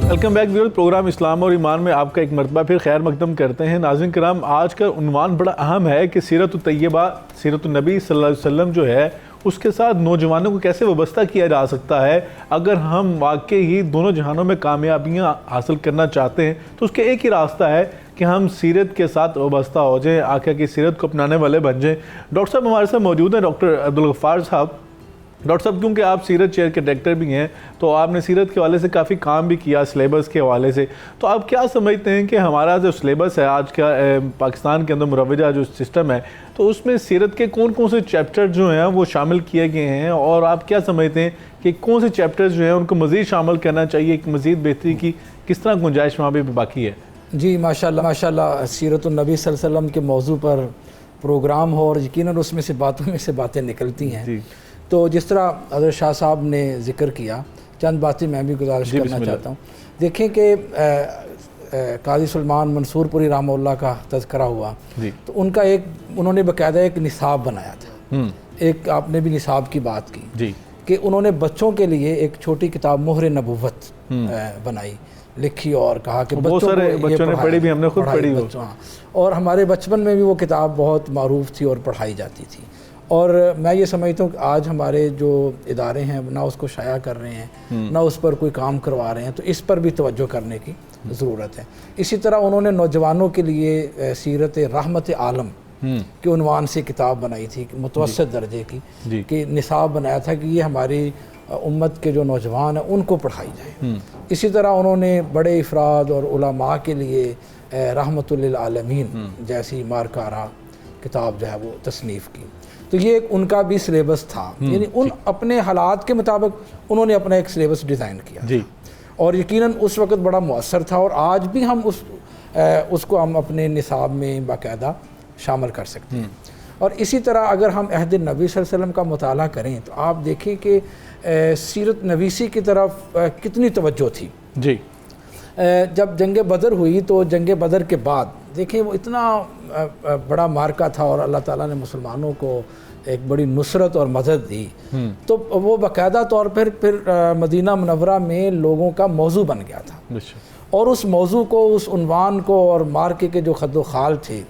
ویلکم بیک ویورز, پروگرام اسلام اور ایمان میں آپ کا ایک مرتبہ پھر خیر مقدم کرتے ہیں. ناظرین کرام, آج کا عنوان بڑا اہم ہے کہ سیرت الطیبہ, سیرت النبی صلی اللہ علیہ وسلم جو ہے اس کے ساتھ نوجوانوں کو کیسے وابستہ کیا جا سکتا ہے. اگر ہم واقعی ہی دونوں جہانوں میں کامیابیاں حاصل کرنا چاہتے ہیں تو اس کے ایک ہی راستہ ہے کہ ہم سیرت کے ساتھ وابستہ ہو جائیں, آقا کی سیرت کو اپنانے والے بن جائیں. ڈاکٹر صاحب ہمارے ساتھ موجود ہیں, ڈاکٹر عبدالغفار صاحب. ڈاکٹر صاحب, کیونکہ آپ سیرت چیئر کے ڈائریکٹر بھی ہیں تو آپ نے سیرت کے حوالے سے کافی کام بھی کیا, سلیبس کے حوالے سے, تو آپ کیا سمجھتے ہیں کہ ہمارا جو سلیبس ہے آج کا پاکستان کے اندر مروجہ جو سسٹم ہے, تو اس میں سیرت کے کون کون سے چیپٹر جو ہیں وہ شامل کیے گئے ہیں, اور آپ کیا سمجھتے ہیں کہ کون سے چیپٹرز جو ہیں ان کو مزید شامل کرنا چاہیے, ایک مزید بہتری کی کس طرح گنجائش وہاں پہ باقی ہے؟ جی ماشاءاللہ سیرت النبی صلی اللہ علیہ وسلم کے موضوع پر پروگرام ہو اور یقیناً اس میں سے باتیں نکلتی ہیں. تو جس طرح حضرت شاہ صاحب نے ذکر کیا, چند باتیں میں بھی گزارش کرنا چاہتا ہوں. دیکھیں کہ قاضی سلمان منصور پوری رحمہ اللہ کا تذکرہ ہوا, تو ان کا انہوں نے باقاعدہ ایک نصاب بنایا تھا. ایک آپ نے بھی نصاب کی بات کی کہ انہوں نے بچوں کے لیے ایک چھوٹی کتاب مہر نبوت بنائی, لکھی, اور کہا کہ بچوں نے پڑھی بھی, ہم نے خود پڑھی. اور ہمارے بچپن میں بھی وہ کتاب بہت معروف تھی اور پڑھائی جاتی تھی. اور میں یہ سمجھتا ہوں کہ آج ہمارے جو ادارے ہیں نہ اس کو شائع کر رہے ہیں, نہ اس پر کوئی کام کروا رہے ہیں, تو اس پر بھی توجہ کرنے کی ضرورت ہے. اسی طرح انہوں نے نوجوانوں کے لیے سیرت رحمت عالم کے عنوان سے کتاب بنائی تھی, متوسط درجے کی, کہ نصاب بنایا تھا کہ یہ ہماری امت کے جو نوجوان ہیں ان کو پڑھائی جائے. اسی طرح انہوں نے بڑے افراد اور علماء کے لیے رحمت للعالمین جیسی مارکارہ کتاب جو ہے وہ تصنیف کی. تو یہ ان کا بھی سلیبس تھا, یعنی ان اپنے حالات کے مطابق انہوں نے اپنا ایک سلیبس ڈیزائن کیا, اور یقیناً اس وقت بڑا مؤثر تھا, اور آج بھی ہم اس کو ہم اپنے نصاب میں باقاعدہ شامل کر سکتے ہیں. اور اسی طرح اگر ہم عہد نبی صلی اللہ علیہ وسلم کا مطالعہ کریں تو آپ دیکھیں کہ سیرت نویسی کی طرف کتنی توجہ تھی. جب جنگ بدر ہوئی تو جنگ بدر کے بعد دیکھیں وہ اتنا بڑا مارکہ تھا, اور اللہ تعالیٰ نے مسلمانوں کو ایک بڑی نصرت اور مدد دی, تو وہ باقاعدہ طور پر پھر مدینہ منورہ میں لوگوں کا موضوع بن گیا تھا. اور اس موضوع کو, اس عنوان کو, اور مارکے کے جو خد و خال تھے,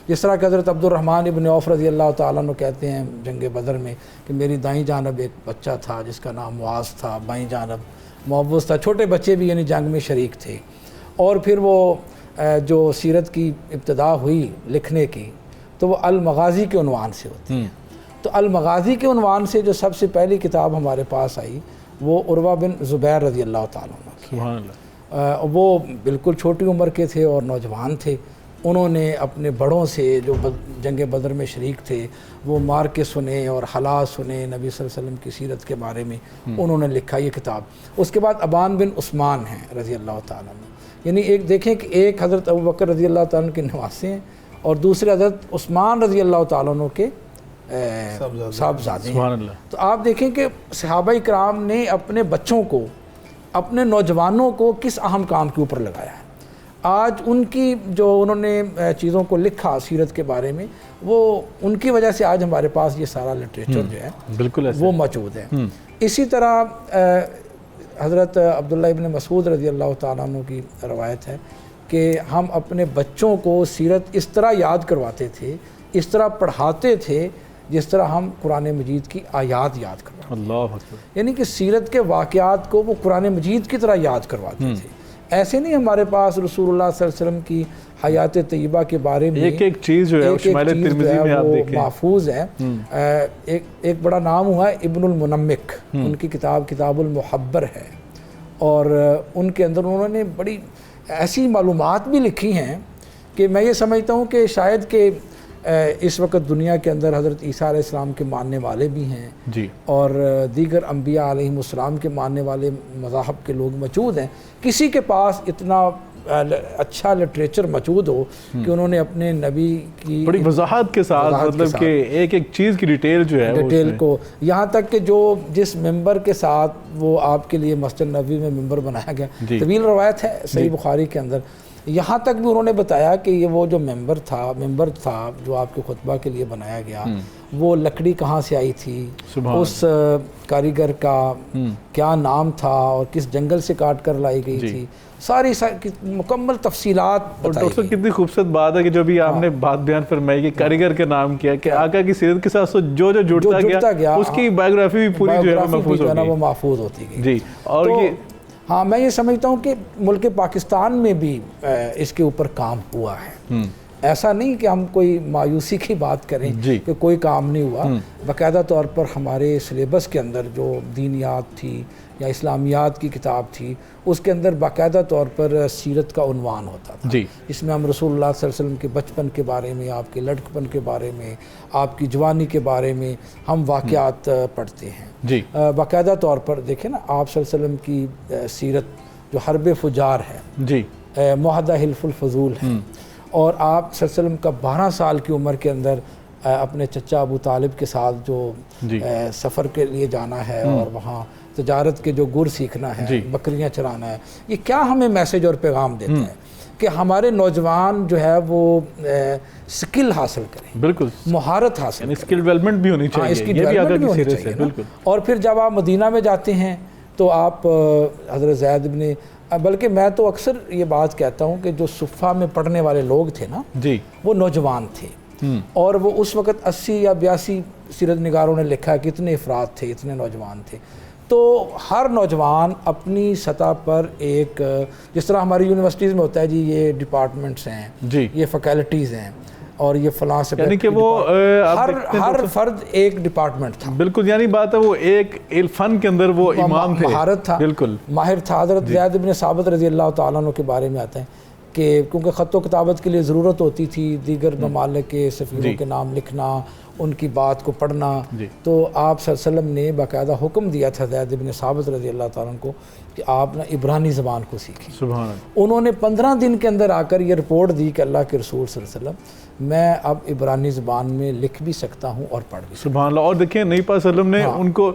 جس طرح کہ حضرت عبد الرحمن ابن عوف رضی اللہ تعالیٰ عنہ کہتے ہیں جنگ بدر میں کہ میری دائیں جانب ایک بچہ تھا جس کا نام معاذ تھا, بائیں جانب معوذ تھا, چھوٹے بچے بھی یعنی جنگ میں شریک تھے. اور پھر وہ جو سیرت کی ابتدا ہوئی لکھنے کی تو وہ المغازی کے عنوان سے ہوتی ہے. تو المغازی کے عنوان سے جو سب سے پہلی کتاب ہمارے پاس آئی وہ عروہ بن زبیر رضی اللہ تعالیٰ عنہ کی. وہ بالکل چھوٹی عمر کے تھے اور نوجوان تھے, انہوں نے اپنے بڑوں سے جو جنگ بدر میں شریک تھے وہ مار کے سنے اور حالات سنے نبی صلی اللہ علیہ وسلم کی سیرت کے بارے میں، انہوں نے لکھا یہ کتاب۔ اس کے بعد ابان بن عثمان ہیں رضی اللہ تعالیٰ عنہ، یعنی ایک دیکھیں کہ ایک حضرت ابوبکر رضی اللہ تعالیٰ عنہ کے نواسے ہیں اور دوسرے حضرت عثمان رضی اللہ تعالیٰ عنہ کے صاحبزادے ہیں۔ تو آپ دیکھیں کہ صحابہ کرام نے اپنے بچوں کو، اپنے نوجوانوں کو کس اہم کام کے اوپر لگایا ہے۔ آج ان کی جو انہوں نے چیزوں کو لکھا سیرت کے بارے میں، وہ ان کی وجہ سے آج ہمارے پاس یہ سارا لٹریچر جو ہے بالکل وہ موجود ہے۔ اسی طرح حضرت عبداللہ ابن مسعود رضی اللہ تعالیٰ عنہ کی روایت ہے کہ ہم اپنے بچوں کو سیرت اس طرح یاد کرواتے تھے، اس طرح پڑھاتے تھے جس طرح ہم قرآن مجید کی آیات یاد کرواتے ہیں۔ اللہ اکبر۔ یعنی کہ سیرت کے واقعات کو وہ قرآن مجید کی طرح یاد کرواتے تھے۔ ایسے نہیں ہمارے پاس رسول اللہ صلی اللہ علیہ وسلم کی حیات طیبہ کے بارے میں ایک ایک چیز جو ہے شمائل ترمذی میں آپ دیکھیں محفوظ ہے۔ ایک بڑا نام ہوا ہے ابن المنمک، ان کی کتاب کتاب المحبر ہے، اور ان کے اندر انہوں نے بڑی ایسی معلومات بھی لکھی ہیں کہ میں یہ سمجھتا ہوں کہ شاید کہ اس وقت دنیا کے اندر حضرت عیسیٰ علیہ السلام کے ماننے والے بھی ہیں جی، اور دیگر انبیاء علیہم السلام کے ماننے والے مذاہب کے لوگ موجود ہیں، کسی کے پاس اتنا اچھا لٹریچر موجود ہو کہ انہوں نے اپنے نبی کی بڑی وضاحت کے ساتھ مطلب کہ ایک ایک چیز کی ڈیٹیل جو ہے ڈیٹیل کو، یہاں تک کہ جو جس ممبر کے ساتھ وہ آپ کے لیے مسجد نبوی میں ممبر بنایا گیا، طویل روایت ہے صحیح بخاری کے اندر، یہاں تک بھی انہوں نے بتایا کہ یہ وہ جو ممبر تھا جو آپ کے خطبہ کے لیے بنایا گیا، وہ لکڑی کہاں سے آئی تھی، اس کاریگر کا کیا نام تھا اور کس جنگل سے کاٹ کر لائی گئی تھی، ساری مکمل تفصیلات اور ڈاکٹر صاحب کتنی خوبصورت بات ہے کہ جو بھی آپ نے بات بیان فرمائی کہ کاریگر کا نام کیا کہ آقا کی سیرت کے ساتھ جو جڑتا گیا اس کی بایوگرافی بھی پوری جو ہے وہ محفوظ ہوتی گئی۔ جی، اور یہ ہاں میں یہ سمجھتا ہوں کہ ملک پاکستان میں بھی اس کے اوپر کام ہوا ہے، ایسا نہیں کہ ہم کوئی مایوسی کی بات کریں کہ کوئی کام نہیں ہوا، باقاعدہ طور پر ہمارے سلیبس کے اندر جو دینیات تھی یا اسلامیات کی کتاب تھی اس کے اندر باقاعدہ طور پر سیرت کا عنوان ہوتا تھا، جس میں ہم رسول اللہ صلی اللہ علیہ وسلم کے بچپن کے بارے میں، آپ کے لڑکپن کے بارے میں، آپ کی جوانی کے بارے میں ہم واقعات پڑھتے ہیں۔ باقاعدہ طور پر دیکھیں نا آپ صلی اللہ علیہ وسلم کی سیرت جو حرب فجار ہے، معاہدہ حلف الفضول ہے، اور آپ صلی اللہ علیہ وسلم کا 12 سال کی عمر کے اندر اپنے چچا ابو طالب کے ساتھ جو سفر کے لیے جانا ہے اور وہاں تجارت کے جو گر سیکھنا ہے، بکریاں چرانا ہے، یہ کیا ہمیں میسیج اور پیغام دیتا ہے کہ ہمارے نوجوان جو ہے وہ سکل حاصل کریں، بالکل مہارت حاصل کریں، اسکل ڈیولپمنٹ بھی ہونی چاہیے، یہ بھی آقا کی سیرت سے بالکل۔ اور پھر جب آپ مدینہ میں جاتے ہیں تو آپ حضرت زید بن، بلکہ میں تو اکثر یہ بات کہتا ہوں کہ جو صفہ میں پڑھنے والے لوگ تھے نا وہ نوجوان تھے، اور وہ اس وقت 80 یا 82 سیرت نگاروں نے لکھا کہ اتنے افراد تھے، اتنے نوجوان تھے۔ تو ہر نوجوان اپنی سطح پر ایک، جس طرح ہماری یونیورسٹیز میں ہوتا ہے جی یہ ڈپارٹمنٹس ہیں، یہ فیکلٹیز ہیں اور یہ فلاں سے، یعنی کہ وہ ہر فرد ایک ڈپارٹمنٹ تھا، بالکل، یعنی بات ہے وہ ایک فن کے اندر وہ امام تھے، مہارت تھا، بالکل ماہر تھا۔ حضرت زید بن ثابت رضی اللہ تعالیٰ عنہ کے بارے میں آتا ہے کہ کیونکہ خط و کتابت کے لیے ضرورت ہوتی تھی، دیگر ممالک کے سفیروں کے نام لکھنا، ان کی بات کو پڑھنا، تو آپ صلی اللہ علیہ وسلم نے باقاعدہ حکم دیا تھا زید بن ثابت رضی اللہ تعالیٰ عنہ کو کہ آپ عبرانی زبان کو سیکھیں۔ سبحان اللہ۔ انہوں نے 15 دن کے اندر آ کر یہ رپورٹ دی کہ اللہ کے رسول صلی اللہ علیہ وسلم میں اب عبرانی زبان میں لکھ بھی سکتا ہوں اور پڑھ بھی سکتا ہوں۔ سبحان اللہ۔ اور دیکھیں نبی پاک صلی اللہ علیہ وسلم نے ان کو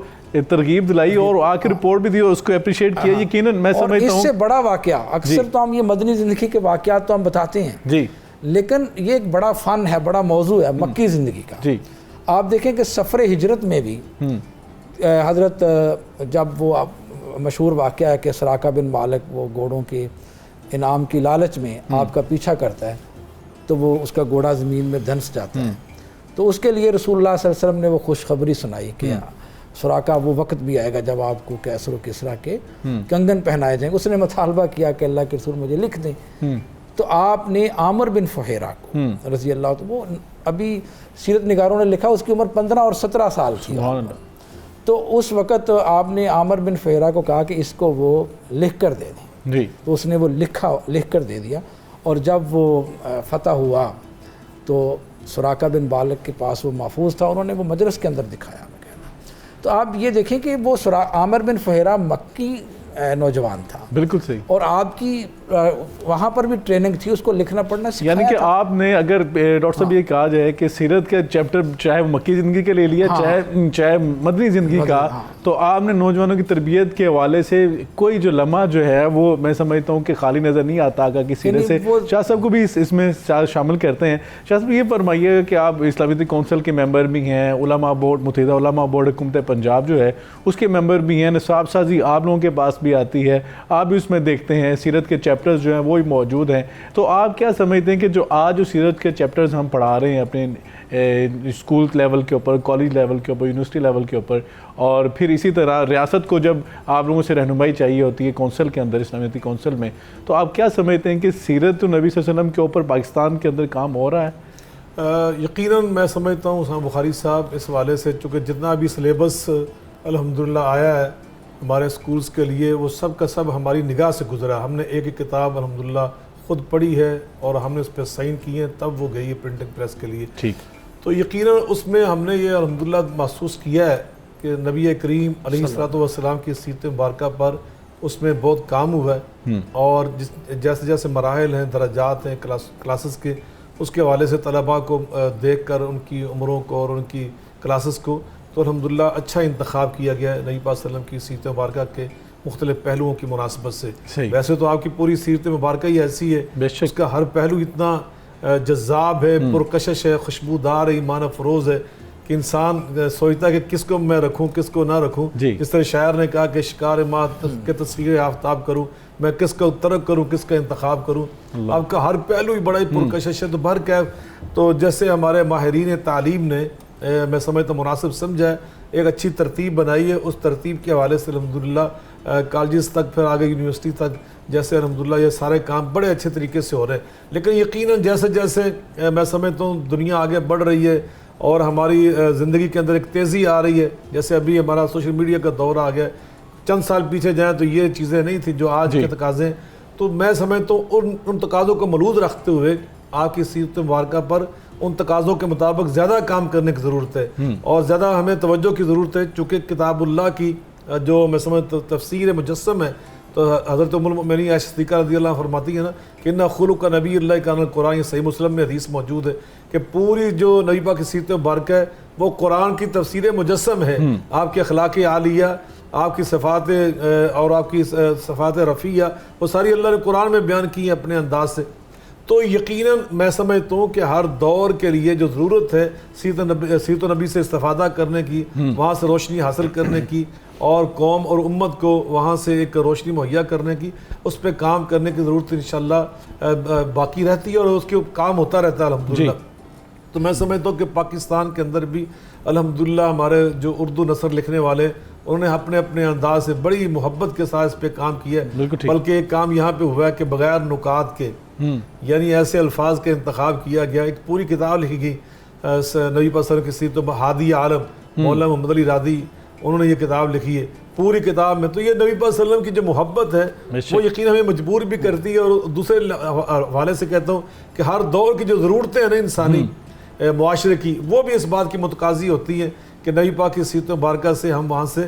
ترغیب دلائی اور آ کے رپورٹ بھی دی اور اس کو اپریشیٹ کیا، یقیناً میں سمجھتا ہوں۔ اس سے بڑا واقعہ، اکثر تو ہم یہ مدنی زندگی کے واقعات تو ہم بتاتے ہیں لیکن یہ ایک بڑا فن ہے، بڑا موضوع ہے مکی زندگی کا۔ آپ دیکھیں کہ سفر ہجرت میں بھی حضرت جب وہ مشہور واقعہ ہے کہ سراقہ بن مالک وہ گھوڑوں کے انعام کی لالچ میں آپ کا پیچھا کرتا ہے تو وہ اس کا گھوڑا زمین میں دھنس جاتا ہے، تو اس کے لیے رسول اللہ صلی اللہ علیہ وسلم نے وہ خوشخبری سنائی کہ سراقہ وہ وقت بھی آئے گا جب آپ کو کیسر و کسریٰ کے کنگن پہنائے جائیں گے۔ اس نے مطالبہ کیا کہ اللہ کے رسول مجھے لکھ دیں، تو آپ نے عامر بن فہیرہ کو رضی اللہ عنہ، وہ ابھی سیرت نگاروں نے لکھا اس کی عمر 15 اور 17 سال تھی، تو اس وقت آپ نے عامر بن فہیرہ کو کہا کہ اس کو وہ لکھ کر دے دیں، تو اس نے وہ لکھ کر دے دیا، اور جب وہ فتح ہوا تو سراقہ بن بالک کے پاس وہ محفوظ تھا، انہوں نے وہ مجلس کے اندر دکھایا ہمیں کہنا۔ تو آپ یہ دیکھیں کہ وہ عامر بن فہیرہ مکی نوجوان تھا، بالکل صحیح، اور آپ کی وہاں پر بھی ٹریننگ تھی، اس کو لکھنا پڑھنا سکھایا یعنی کہ تھا۔ آپ نے اگر ڈاکٹر صاحب یہ کہا جائے کہ سیرت کا چیپٹر چاہے وہ مکی زندگی کے لے لیا چاہے مدنی زندگی کا، تو آپ نے نوجوانوں کی تربیت کے حوالے سے کوئی جو لمحہ جو ہے وہ میں سمجھتا ہوں کہ خالی نظر نہیں آتا آقا کی سیرت سے۔ شاہ صاحب کو بھی اس میں شامل کرتے ہیں۔ شاہ صاحب یہ فرمائیے کہ آپ اسلامی کونسل کے ممبر بھی ہیں، علماء بورڈ متحدہ علماء بورڈ حکومت پنجاب جو ہے اس کے ممبر بھی ہیں، نصاب سازی آپ لوگوں کے پاس بھی آتی ہے، آپ بھی اس میں دیکھتے ہیں، سیرت کے چیپٹرز جو ہیں وہ موجود ہیں، تو آپ کیا سمجھتے ہیں کہ جو آج جو سیرت کے چیپٹرز ہم پڑھا رہے ہیں اپنے اسکول لیول کے اوپر، کالج لیول کے اوپر، یونیورسٹی لیول کے اوپر، اور پھر اسی طرح ریاست کو جب آپ لوگوں سے رہنمائی چاہیے ہوتی ہے کونسل کے اندر، اسلامیتی کونسل میں، تو آپ کیا سمجھتے ہیں کہ سیرت نبی صلی اللہ علیہ وسلم کے اوپر پاکستان کے اندر کام ہو رہا ہے؟ یقیناً میں سمجھتا ہوں اسامہ بخاری صاحب اس حوالے سے، چونکہ جتنا بھی سلیبس الحمدللہ آیا ہے ہمارے اسکولز کے لیے وہ سب کا سب ہماری نگاہ سے گزرا، ہم نے ایک ایک کتاب الحمدللہ خود پڑھی ہے اور ہم نے اس پہ سائن کیے ہیں، تب وہ گئی ہے پرنٹنگ پریس کے لیے۔ ٹھیک، تو یقیناً اس میں ہم نے یہ الحمدللہ محسوس کیا ہے کہ نبی کریم علیہ الصلوۃ والسلام کی سیرت مبارکہ پر اس میں بہت کام ہوا ہے، اور جیسے جیسے مراحل ہیں، درجات ہیں کلاسز کے، اس کے حوالے سے طلباء کو دیکھ کر ان کی عمروں کو اور ان کی کلاسز کو، تو الحمدللہ اچھا انتخاب کیا گیا ہے نبی پاک صلی اللہ علیہ وسلم کی سیرت مبارکہ کے مختلف پہلوؤں کی مناسبت سے۔ ویسے تو آپ کی پوری سیرت مبارکہ ہی ایسی ہے، اس کا ہر پہلو اتنا جذاب ہے، پرکشش ہے، خوشبودار ہے، ایمان افروز ہے کہ انسان سوچتا ہے کہ کس کو میں رکھوں کس کو نہ رکھوں۔ جس طرح شاعر نے کہا کہ شکار ماں کے تصویر آفتاب کروں، میں کس کا ترک کروں کس کا انتخاب کروں۔ آپ کا ہر پہلو ہی بڑا ہی پرکشش ہے، تو تو جیسے ہمارے ماہرین تعلیم نے میں سمجھتا مناسب سمجھا ہے، ایک اچھی ترتیب بنائی ہے، اس ترتیب کے حوالے سے الحمدللہ کالجز تک پھر آگے یونیورسٹی تک جیسے الحمدللہ یہ سارے کام بڑے اچھے طریقے سے ہو رہے ہیں۔ لیکن یقیناً جیسے جیسے میں سمجھتا ہوں دنیا آگے بڑھ رہی ہے اور ہماری زندگی کے اندر ایک تیزی آ رہی ہے، جیسے ابھی ہمارا سوشل میڈیا کا دور آ گیا، چند سال پیچھے جائیں تو یہ چیزیں نہیں تھیں جو آج کے تقاضے ہیں، تو میں سمجھتا ہوں ان تقاضوں کو ملحوظ رکھتے ہوئے آپ کی سیرت مبارکہ پر ان تقاضوں کے مطابق زیادہ کام کرنے کی ضرورت ہے، اور زیادہ ہمیں توجہ کی ضرورت ہے، چونکہ کتاب اللہ کی جو میں سمجھتا تفسیر مجسم ہے، تو حضرت ام المؤمنین عائشہ صدیقہ رضی اللہ عنہ فرماتی ہے نا کہ انہ خلق نبی اللہ کان القرآن، یہ صحیح مسلم میں حدیث موجود ہے کہ پوری جو نبی پاک کی سیرت مبارکہ ہے وہ قرآن کی تفسیر مجسم ہے، آپ کے اخلاق عالیہ، آپ کی صفات اور آپ کی صفات رفیہ وہ ساری اللہ نے قرآن میں بیان کی ہیں اپنے انداز سے۔ تو یقیناً میں سمجھتا ہوں کہ ہر دور کے لیے جو ضرورت ہے سیرت نبی سے استفادہ کرنے کی، وہاں سے روشنی حاصل کرنے کی، اور قوم اور امت کو وہاں سے ایک روشنی مہیا کرنے کی، اس پہ کام کرنے کی ضرورت انشاءاللہ باقی رہتی ہے، اور اس کے کام ہوتا رہتا ہے الحمدللہ۔ تو میں سمجھتا ہوں کہ پاکستان کے اندر بھی الحمدللہ ہمارے جو اردو نثر لکھنے والے انہوں نے اپنے اپنے انداز سے بڑی محبت کے ساتھ اس پہ کام کیا ہے، بلکہ ایک کام یہاں پہ ہوا ہے کہ بغیر نکات کے، یعنی ایسے الفاظ کا انتخاب کیا گیا، ایک پوری کتاب لکھی گئی نبی پاک صلی اللہ علیہ وسلم کی سیرت ہادی عالم مولانا محمد علی رادی، انہوں نے یہ کتاب لکھی ہے پوری کتاب میں۔ تو یہ نبی پاک صلی اللہ علیہ وسلم کی جو محبت ہے وہ یقین ہمیں مجبور بھی کرتی ہے، اور دوسرے حوالے سے کہتا ہوں کہ ہر دور کی جو ضرورتیں ہیں نا انسانی معاشرے کی، وہ بھی اس بات کی متقاضی ہوتی ہیں کہ نبی پاک کی سیرت مبارکہ سے ہم وہاں سے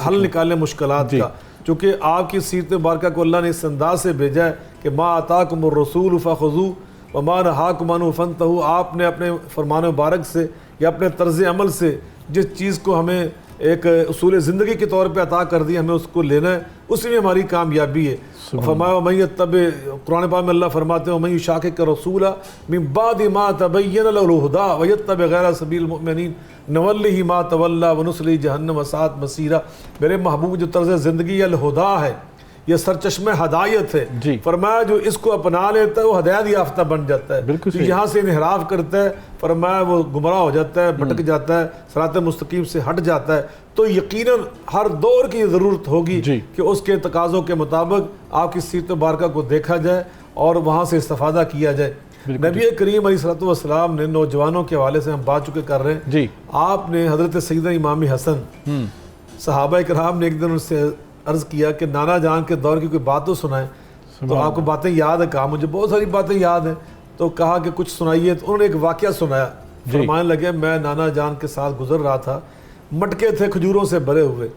حل نکالیں مشکلات کا، چونکہ آپ کی سیرت مبارکہ کو اللہ نے اس انداز سے بھیجا ہے کہ ما آتاکم الرسول فخذوہ وما نہاکم عنہ فانتہوا، آپ نے اپنے فرمان مبارک سے یا اپنے طرز عمل سے جس چیز کو ہمیں ایک اصول زندگی کے طور پہ عطا کر دی، ہمیں اس کو لینا ہے، اسی میں ہماری کامیابی ہے۔ فرمایا وَمَن يَتَّبِعْ، قرآن پاک میں اللہ فرماتے ہیں وَمَن يُشَاقِقِ الرَّسُولَ مِن بَعْدِ مَا تَبَيَّنَ لَهُ الْهُدَىٰ وَيَتَّبِعْ غَيْرَ سَبِيلِ الْمُؤْمِنِينَ نُوَلِّهِ مَا تَوَلَّىٰ وَنُصْلِهِ جَهَنَّمَ وَسَاءَتْ مَصِيرًا۔ میرے محبوب جو طرز زندگی الہدا ہے، یہ سرچشمہ ہدایت ہے، فرمایا جو اس کو اپنا لیتا ہے وہ ہدایت یافتہ بن جاتا ہے، جو یہاں سے انحراف کرتا ہے فرمایا وہ گمراہ ہو جاتا ہے، بھٹک جاتا ہے، صراط مستقیم سے ہٹ جاتا ہے۔ تو یقیناً ہر دور کی ضرورت ہوگی کہ اس کے تقاضوں کے مطابق آپ کی سیرت مبارکہ کو دیکھا جائے اور وہاں سے استفادہ کیا جائے۔ نبی کریم علیہ الصلوۃ والسلام نے نوجوانوں کے حوالے سے ہم بات چکے کر رہے ہیں، آپ نے حضرت سیدنا امام حسن، صحابہ کرام نے ایک دن ان سے عرض کیا کہ نانا جان کے دور کی کوئی بات تو سنائیں، تو آپ کو باتیں یاد ہیں؟ کہا مجھے بہت ساری باتیں یاد ہیں. تو کہا کہ کچھ سنائیے. تو انہوں نے ایک واقعہ سنایا. فرمانے لگے میں نانا جان کے ساتھ گزر رہا تھا, مٹکے تھے کھجوروں سے بھرے ہوئے,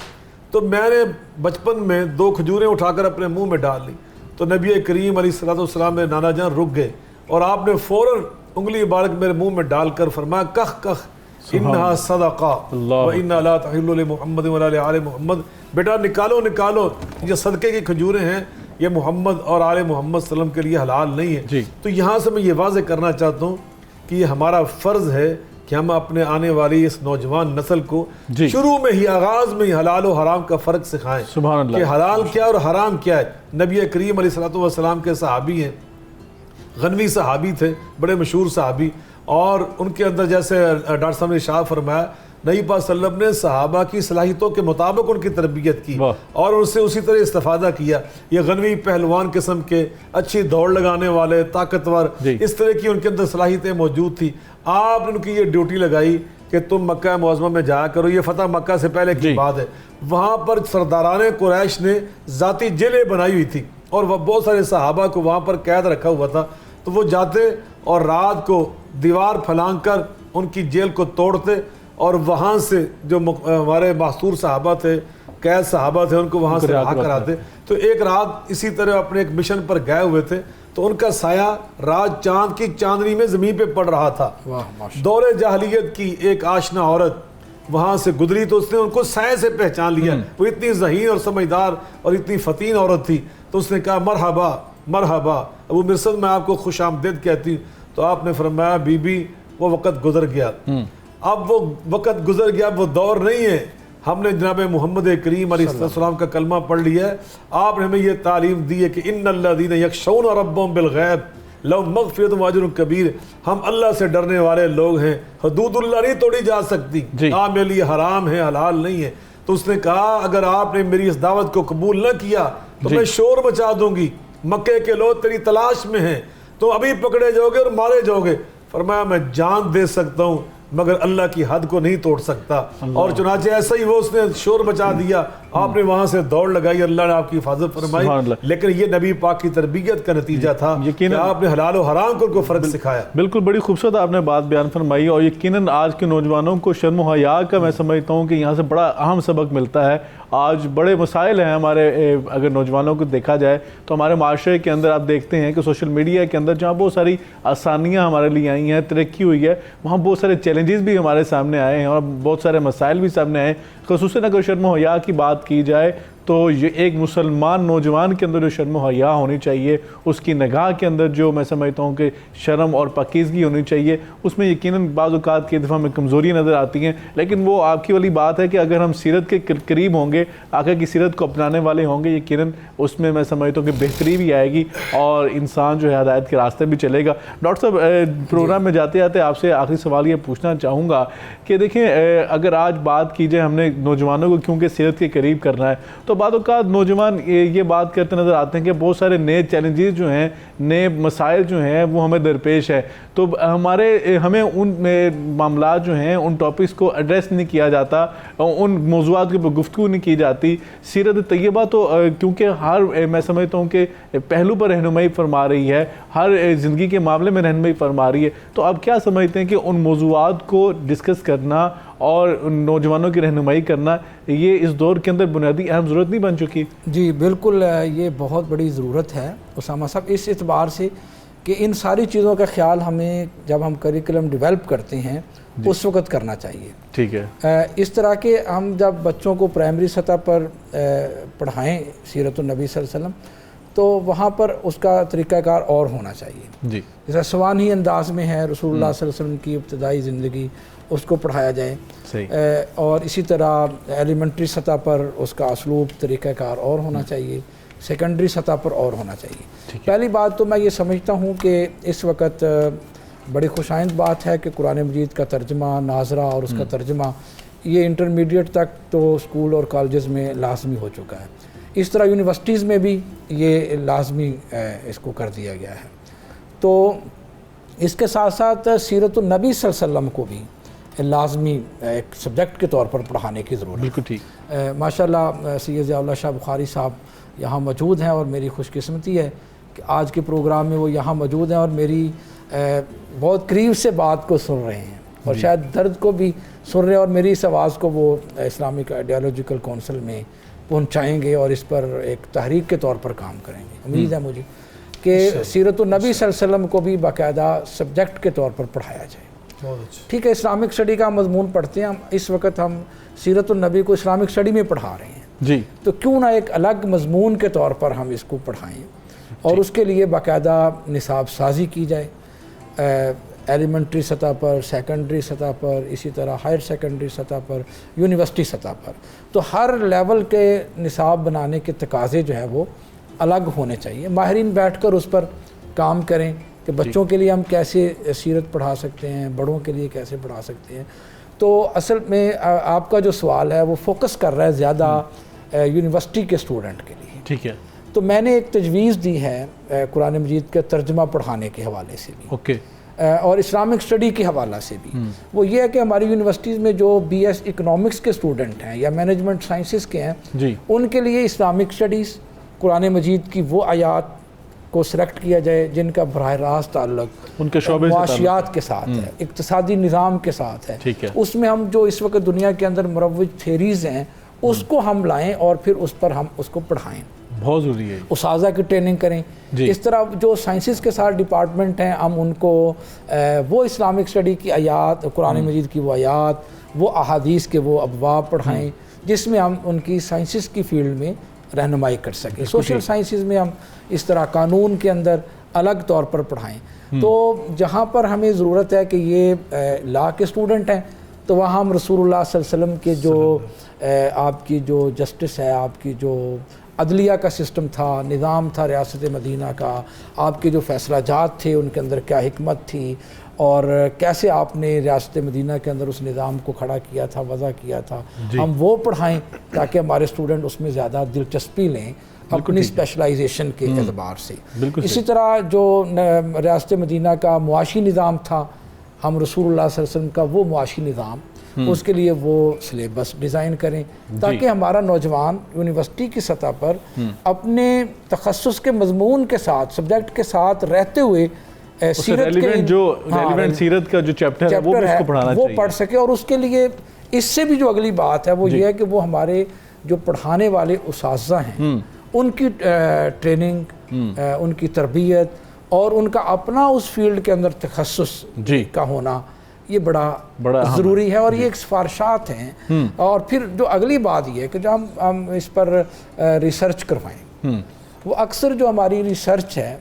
تو میں نے بچپن میں 2 کھجوریں اٹھا کر اپنے منہ میں ڈال لی. تو نبی کریم علیہ الصلوۃ والسلام میں نانا جان رک گئے اور آپ نے فوراً انگلی مبارک میرے منہ میں ڈال کر فرمایا کخ کخ انہا صدقہ وانہا لا تحل لمحمد ولا لآل محمد. بیٹا نکالو نکالو, یہ صدقے کی کھجوریں ہیں, یہ محمد اور آل محمد صلی اللہ علیہ وسلم کے لیے حلال نہیں ہے. تو یہاں سے میں یہ واضح کرنا چاہتا ہوں کہ یہ ہمارا فرض ہے کہ ہم اپنے آنے والی اس نوجوان نسل کو شروع میں ہی, آغاز میں ہی حلال و حرام کا فرق سکھائیں کہ حلال کیا اور حرام کیا ہے. نبی کریم علیہ الصلوۃ والسلام کے صحابی ہیں, غنوی صحابی تھے, بڑے مشہور صحابی, اور ان کے اندر جیسے ڈاکٹر صاحب نے ارشاد فرمایا نبی پاک صلی اللہ علیہ وسلم نے صحابہ کی صلاحیتوں کے مطابق ان کی تربیت کی اور ان سے اسی طرح استفادہ کیا. یہ غنوی پہلوان قسم کے, اچھی دوڑ لگانے والے, طاقتور, اس طرح کی ان کے اندر صلاحیتیں موجود تھی. آپ نے ان کی یہ ڈیوٹی لگائی کہ تم مکہ معظمہ میں جایا کرو. یہ فتح مکہ سے پہلے کی بات ہے. وہاں پر سرداران قریش نے ذاتی جیلیں بنائی ہوئی تھی اور وہ بہت سارے صحابہ کو وہاں پر قید رکھا ہوا تھا. تو وہ جاتے اور رات کو دیوار پھلانگ کر ان کی جیل کو توڑتے اور وہاں سے جو ہمارے محصور صحابہ تھے, قید صحابہ تھے, ان کو وہاں سے رہا کراتے. تو ایک رات اسی طرح اپنے ایک مشن پر گئے ہوئے تھے, تو ان کا سایہ رات چاند کی چاندنی میں زمین پہ پڑ رہا تھا. دور جاہلیت کی ایک آشنا عورت وہاں سے گزری تو اس نے ان کو سایہ سے پہچان لیا. وہ اتنی ذہین اور سمجھدار اور اتنی فتین عورت تھی. تو اس نے کہا مرحبا مرحبا ابو مرثد, میں آپ کو خوش آمدید کہتی ہوں. تو آپ نے فرمایا بی بی وہ وقت گزر گیا, اب وہ وقت گزر گیا, وہ دور نہیں ہے. ہم نے جناب محمد کریم علیہ السلام کا کلمہ پڑھ لیا ہے. آپ نے ہمیں یہ تعلیم دی ہے کہ ان الذین یخشون ربهم بالغیب لہم مغفرۃ واجر کبیر. ہم اللہ سے ڈرنے والے لوگ ہیں, حدود اللہ نہیں توڑی جا سکتی. میرے لیے حرام ہے, حلال نہیں ہے. تو اس نے کہا اگر آپ نے میری اس دعوت کو قبول نہ کیا تو میں شور مچا دوں گی, مکے کے لوگ تیری تلاش میں ہیں, تو ابھی پکڑے جاؤ گے اور مارے جاؤ گے. فرمایا میں جان دے سکتا ہوں مگر اللہ کی حد کو نہیں توڑ سکتا. اور چنانچہ ایسا ہی وہ اس نے شور مچا دیا. آپ نے وہاں سے دوڑ لگائی, اللہ نے آپ کی حفاظت فرمائی. لیکن یہ نبی پاک کی تربیت کا نتیجہ تھا کہ آپ نے حلال و حرام کو فرق سکھایا. بالکل, بڑی خوبصورت آپ نے بات بیان فرمائی, اور یقیناً آج کے نوجوانوں کو شرم و حیا کا میں سمجھتا ہوں کہ یہاں سے بڑا اہم سبق ملتا ہے. آج بڑے مسائل ہیں ہمارے, اگر نوجوانوں کو دیکھا جائے تو ہمارے معاشرے کے اندر آپ دیکھتے ہیں کہ سوشل میڈیا کے اندر جہاں بہت ساری آسانیاں ہمارے لیے آئی ہیں, ترقی ہوئی ہے, وہاں بہت سارے چیلنجز بھی ہمارے سامنے آئے ہیں اور بہت سارے مسائل بھی سامنے آئے ہیں. خصوصاً اگر شرم و حیا کی بات کی جائے تو یہ ایک مسلمان نوجوان کے اندر جو شرم و حیا ہونی چاہیے, اس کی نگاہ کے اندر جو میں سمجھتا ہوں کہ شرم اور پاکیزگی ہونی چاہیے, اس میں یقیناً بعض اوقات کی دفعہ میں کمزوریاں نظر آتی ہیں. لیکن وہ آپ کی والی بات ہے کہ اگر ہم سیرت کے قریب ہوں گے, آقا کی سیرت کو اپنانے والے ہوں گے, یقیناً اس میں سمجھتا ہوں کہ بہتری بھی آئے گی اور انسان جو ہے ہدایت کے راستے بھی چلے گا. ڈاکٹر صاحب, پروگرام میں جاتے جاتے آپ سے آخری سوال یہ پوچھنا چاہوں گا کہ دیکھیں, اگر آج بات کی جائے ہم نے نوجوانوں کو کیونکہ سیرت کے قریب کرنا ہے, تو بعض اوقات نوجوان یہ بات کرتے نظر آتے ہیں کہ بہت سارے نئے چیلنجز جو ہیں, نئے مسائل جو ہیں وہ ہمیں درپیش ہے. تو ہمیں ان معاملات جو ہیں, ان ٹاپکس کو ایڈریس نہیں کیا جاتا, ان موضوعات کے اوپر گفتگو نہیں کی جاتی. سیرت طیبہ تو کیونکہ ہر میں سمجھتا ہوں کہ پہلو پر رہنمائی فرما رہی ہے, ہر زندگی کے معاملے میں رہنمائی فرما رہی ہے, تو آپ کیا سمجھتے ہیں کہ ان موضوعات کو ڈسکس کرنا اور نوجوانوں کی رہنمائی کرنا یہ اس دور کے اندر بنیادی اہم ضرورت نہیں بن چکی؟ جی بالکل, یہ بہت بڑی ضرورت ہے اسامہ صاحب, اس اعتبار سے کہ ان ساری چیزوں کا خیال ہمیں جب ہم کریکولم ڈیولپ کرتے ہیں اس وقت کرنا چاہیے. ٹھیک ہے. اس طرح کے ہم جب بچوں کو پرائمری سطح پر پڑھائیں سیرت النبی صلی اللہ علیہ وسلم, تو وہاں پر اس کا طریقہ کار اور ہونا چاہیے. جی, جیسا سوانحی انداز میں ہے رسول اللہ صلی اللہ علیہ وسلم کی ابتدائی زندگی, اس کو پڑھایا جائے. اور اسی طرح ایلیمنٹری سطح پر اس کا اسلوب طریقہ کار اور ہونا چاہیے, سیکنڈری سطح پر اور ہونا چاہیے. پہلی بات تو میں یہ سمجھتا ہوں کہ اس وقت بڑی خوشائند بات ہے کہ قرآن مجید کا ترجمہ, ناظرہ اور اس کا ترجمہ یہ انٹرمیڈیٹ تک تو اسکول اور کالجز میں لازمی ہو چکا ہے. اس طرح یونیورسٹیز میں بھی یہ لازمی اس کو کر دیا گیا ہے. تو اس کے ساتھ ساتھ سیرت النبی صلی اللہ علیہ وسلم کو بھی لازمی ایک سبجیکٹ کے طور پر پڑھانے کی ضرورت ہے. بالکل ٹھیک. ماشاءاللہ سید ضیاء اللہ شاہ بخاری صاحب یہاں موجود ہیں اور میری خوش قسمتی ہے کہ آج کے پروگرام میں وہ یہاں موجود ہیں اور میری بہت قریب سے بات کو سن رہے ہیں اور شاید درد کو بھی سن رہے ہیں اور میری اس آواز کو وہ اسلامک آئیڈیالوجیکل کونسل میں پہنچائیں گے اور اس پر ایک تحریک کے طور پر کام کریں گے. امید ہے مجھے کہ سیرت النبی صلی اللہ علیہ وسلم کو بھی باقاعدہ سبجیکٹ کے طور پر پڑھایا جائے. ٹھیک ہے, اسلامک اسٹڈی کا مضمون پڑھتے ہیں ہم, اس وقت ہم سیرت النبی کو اسلامک اسٹڈی میں پڑھا رہے ہیں جی, تو کیوں نہ ایک الگ مضمون کے طور پر ہم اس کو پڑھائیں اور اس کے لیے باقاعدہ نصاب سازی کی جائے ایلیمنٹری سطح پر, سیکنڈری سطح پر, اسی طرح ہائر سیکنڈری سطح پر, یونیورسٹی سطح پر. تو ہر لیول کے نصاب بنانے کے تقاضے جو ہے وہ الگ ہونے چاہیے. ماہرین بیٹھ کر اس پر کام کریں کہ بچوں کے لیے ہم کیسے سیرت پڑھا سکتے ہیں, بڑوں کے لیے کیسے پڑھا سکتے ہیں. تو اصل میں آپ کا جو سوال ہے وہ فوکس کر رہا ہے زیادہ یونیورسٹی کے اسٹوڈنٹ کے لیے. ٹھیک ہے, تو میں نے ایک تجویز دی ہے قرآن مجید کا ترجمہ پڑھانے کے حوالے سے بھی اوکے, اور اسلامک اسٹڈی کے حوالہ سے بھی. وہ یہ ہے کہ ہماری یونیورسٹیز میں جو بی ایس اکنامکس کے اسٹوڈنٹ ہیں یا مینجمنٹ سائنسز کے ہیں جی, ان کے لیے اسلامک اسٹڈیز قرآن مجید کی وہ آیات کو سلیکٹ کیا جائے جن کا براہ راست تعلق ان کے شعبے سے معاشیات کے ساتھ ہے, اقتصادی نظام کے ساتھ ہے. ٹھیک ہے, اس میں ہم جو اس وقت دنیا کے اندر مروج تھیریز ہیں اس کو ہم لائیں اور پھر اس پر ہم اس کو پڑھائیں. بہت ضروری ہے. اساتذہ کی ٹریننگ کریں. اس طرح جو سائنسز کے ساتھ ڈپارٹمنٹ ہیں ہم ان کو وہ اسلامک اسٹڈی کی آیات, قرآن مجید کی وہ آیات, وہ احادیث کے وہ ابواب پڑھائیں جس میں ہم ان کی سائنسز کی فیلڈ میں رہنمائی کر سکیں. سوشل سائنسز میں ہم اس طرح قانون کے اندر الگ طور پر پڑھائیں. تو جہاں پر ہمیں ضرورت ہے کہ یہ لا کے اسٹوڈنٹ ہیں تو وہاں ہم رسول اللہ صلی اللہ علیہ وسلم کے جو آپ کی جو جسٹس ہے, آپ کی جو عدلیہ کا سسٹم تھا, نظام تھا ریاست مدینہ کا, آپ کے جو فیصلہ جات تھے ان کے اندر کیا حکمت تھی اور کیسے آپ نے ریاست مدینہ کے اندر اس نظام کو کھڑا کیا تھا, وضع کیا تھا, ہم وہ پڑھائیں تاکہ ہمارے اسٹوڈنٹ اس میں زیادہ دلچسپی لیں اپنی اسپیشلائزیشن کے اعتبار سے. اسی طرح جو ریاست مدینہ کا معاشی نظام تھا, ہم رسول اللہ صلی اللہ علیہ وسلم کا وہ معاشی نظام اس کے لیے وہ سلیبس ڈیزائن کریں تاکہ ہمارا نوجوان یونیورسٹی کی سطح پر اپنے تخصص کے مضمون کے ساتھ, سبجیکٹ کے ساتھ رہتے ہوئے سیرت کے سیرت کا جو چیپٹر ہے وہ اس کو پڑھانا چاہیے, وہ پڑھ سکے. اور اس کے لیے اس سے بھی جو اگلی بات ہے وہ یہ ہے کہ وہ ہمارے جو پڑھانے والے اساتذہ ہیں ان کی ٹریننگ, ان کی تربیت اور ان کا اپنا اس فیلڈ کے اندر تخصص کا ہونا یہ بڑا ضروری ہے. اور یہ ایک سفارشات ہیں. اور پھر جو اگلی بات یہ ہے کہ جو ہم اس پر ریسرچ کروائیں, وہ اکثر جو ہماری ریسرچ ہے,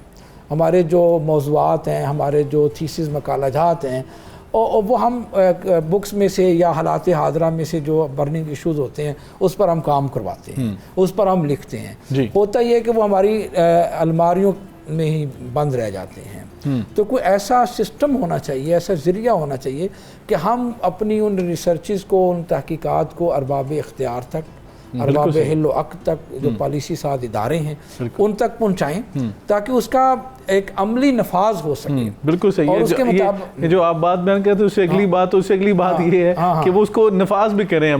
ہمارے جو موضوعات ہیں, ہمارے جو تھیسز مقالہ جات ہیں, وہ ہم بکس میں سے یا حالات حاضرہ میں سے جو برننگ ایشوز ہوتے ہیں اس پر ہم کام کرواتے ہیں, اس پر ہم لکھتے ہیں. ہوتا یہ ہے کہ وہ ہماری الماریوں میں ہی بند رہ جاتے ہیں. تو کوئی ایسا سسٹم ہونا چاہیے, ایسا ذریعہ ہونا چاہیے کہ ہم اپنی ان ریسرچز کو, ان تحقیقات کو ارباب اختیار تک, ارباب حل و عقد تک, جو پالیسی ساز ادارے ہیں ان تک پہنچائیں تاکہ اس کا ایک عملی نفاذ ہو سکے. بالکل صحیح. اور اس کے مطابق جو آپ بات بیان کرتے ہیں اس سے اگلی بات, اس سے اگلی بات یہ ہے کہ وہ اس کو نفاذ بھی کریں,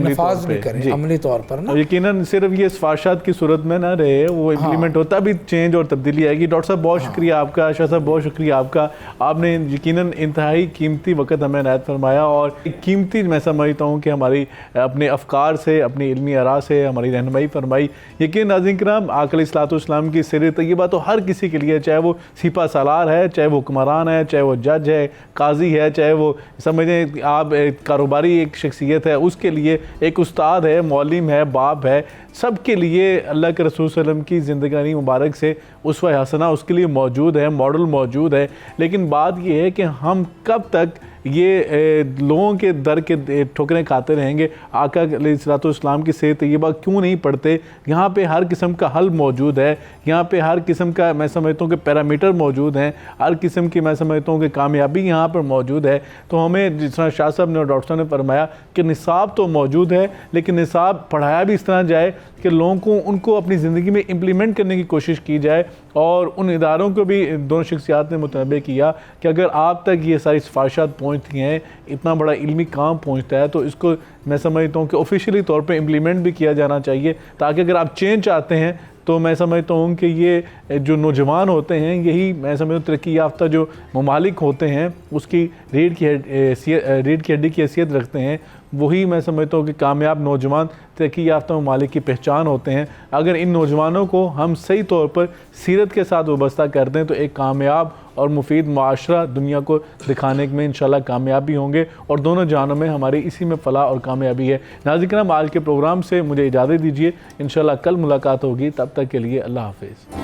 عملی طور پر نا, یقیناً صرف یہ سفارشات کی صورت میں نہ رہے, وہ امپلیمنٹ ہوتا بھی چینج اور تبدیلی آئے گی. ڈاکٹر صاحب بہت شکریہ آپ کا, شاہ صاحب بہت شکریہ آپ کا. آپ نے یقیناً انتہائی قیمتی وقت ہمیں عنایت فرمایا اور قیمتی میں سمجھتا ہوں کہ ہماری اپنے افکار سے, اپنی علمی آراء سے ہماری رہنمائی فرمائی. یقین ناظرین کرام, آقا علیہ الصلوۃ والسلام کی سیر طیبہ تو ہر کسی کے لیے, چاہے وہ سپہ سالار ہے, چاہے وہ حکمران ہے, چاہے وہ جج ہے, قاضی ہے, چاہے وہ سمجھیں آپ کاروباری ایک شخصیت ہے, اس کے لیے ایک استاد ہے, معلم ہے, باپ ہے, سب کے لیے اللہ کے رسول صلی اللہ علیہ وسلم کی زندگانی مبارک سے اسوہ حسنہ اس کے لیے موجود ہے, ماڈل موجود ہے. لیکن بات یہ ہے کہ ہم کب تک یہ لوگوں کے در کے ٹھوکریں کھاتے رہیں گے؟ آقا علیہ الصلوۃ والسلام کی سیر طیبہ کیوں نہیں پڑھتے؟ یہاں پہ ہر قسم کا حل موجود ہے, یہاں پہ ہر قسم کا میں سمجھتا ہوں کہ پیرامیٹر موجود ہیں, ہر قسم کی میں سمجھتا ہوں کہ کامیابی یہاں پر موجود ہے. تو ہمیں جس طرح شاہ صاحب نے اور ڈاکٹر صاحب نے فرمایا کہ نصاب تو موجود ہے, لیکن نصاب پڑھایا بھی اس طرح جائے کہ لوگوں کو ان کو اپنی زندگی میں امپلیمنٹ کرنے کی کوشش کی جائے. اور ان اداروں کو بھی دونوں شخصیات نے متنبہ کیا کہ اگر آپ تک یہ ساری سفارشات پہنچتی ہیں, اتنا بڑا علمی کام پہنچتا ہے, تو اس کو میں سمجھتا ہوں کہ آفیشیلی طور پہ امپلیمنٹ بھی کیا جانا چاہیے, تاکہ اگر آپ چینج چاہتے ہیں تو میں سمجھتا ہوں کہ یہ جو نوجوان ہوتے ہیں یہی میں سمجھتا ہوں ترقی یافتہ جو ممالک ہوتے ہیں اس کی ریڑھ کی ہڈی کی حیثیت رکھتے ہیں، وہی میں سمجھتا ہوں کہ کامیاب نوجوان ترقی یافتہ ممالک کی پہچان ہوتے ہیں۔ اگر ان نوجوانوں کو ہم صحیح طور پر سیرت کے ساتھ وابستہ کر دیں تو ایک کامیاب اور مفید معاشرہ دنیا کو دکھانے میں انشاءاللہ کامیاب بھی ہوں گے، اور دونوں جہانوں میں ہماری اسی میں فلاح اور کامیابی ہے۔ ناظرین کرام، آج کے پروگرام سے مجھے اجازت دیجیے، انشاءاللہ کل ملاقات ہوگی، تب تک کے لیے اللہ حافظ۔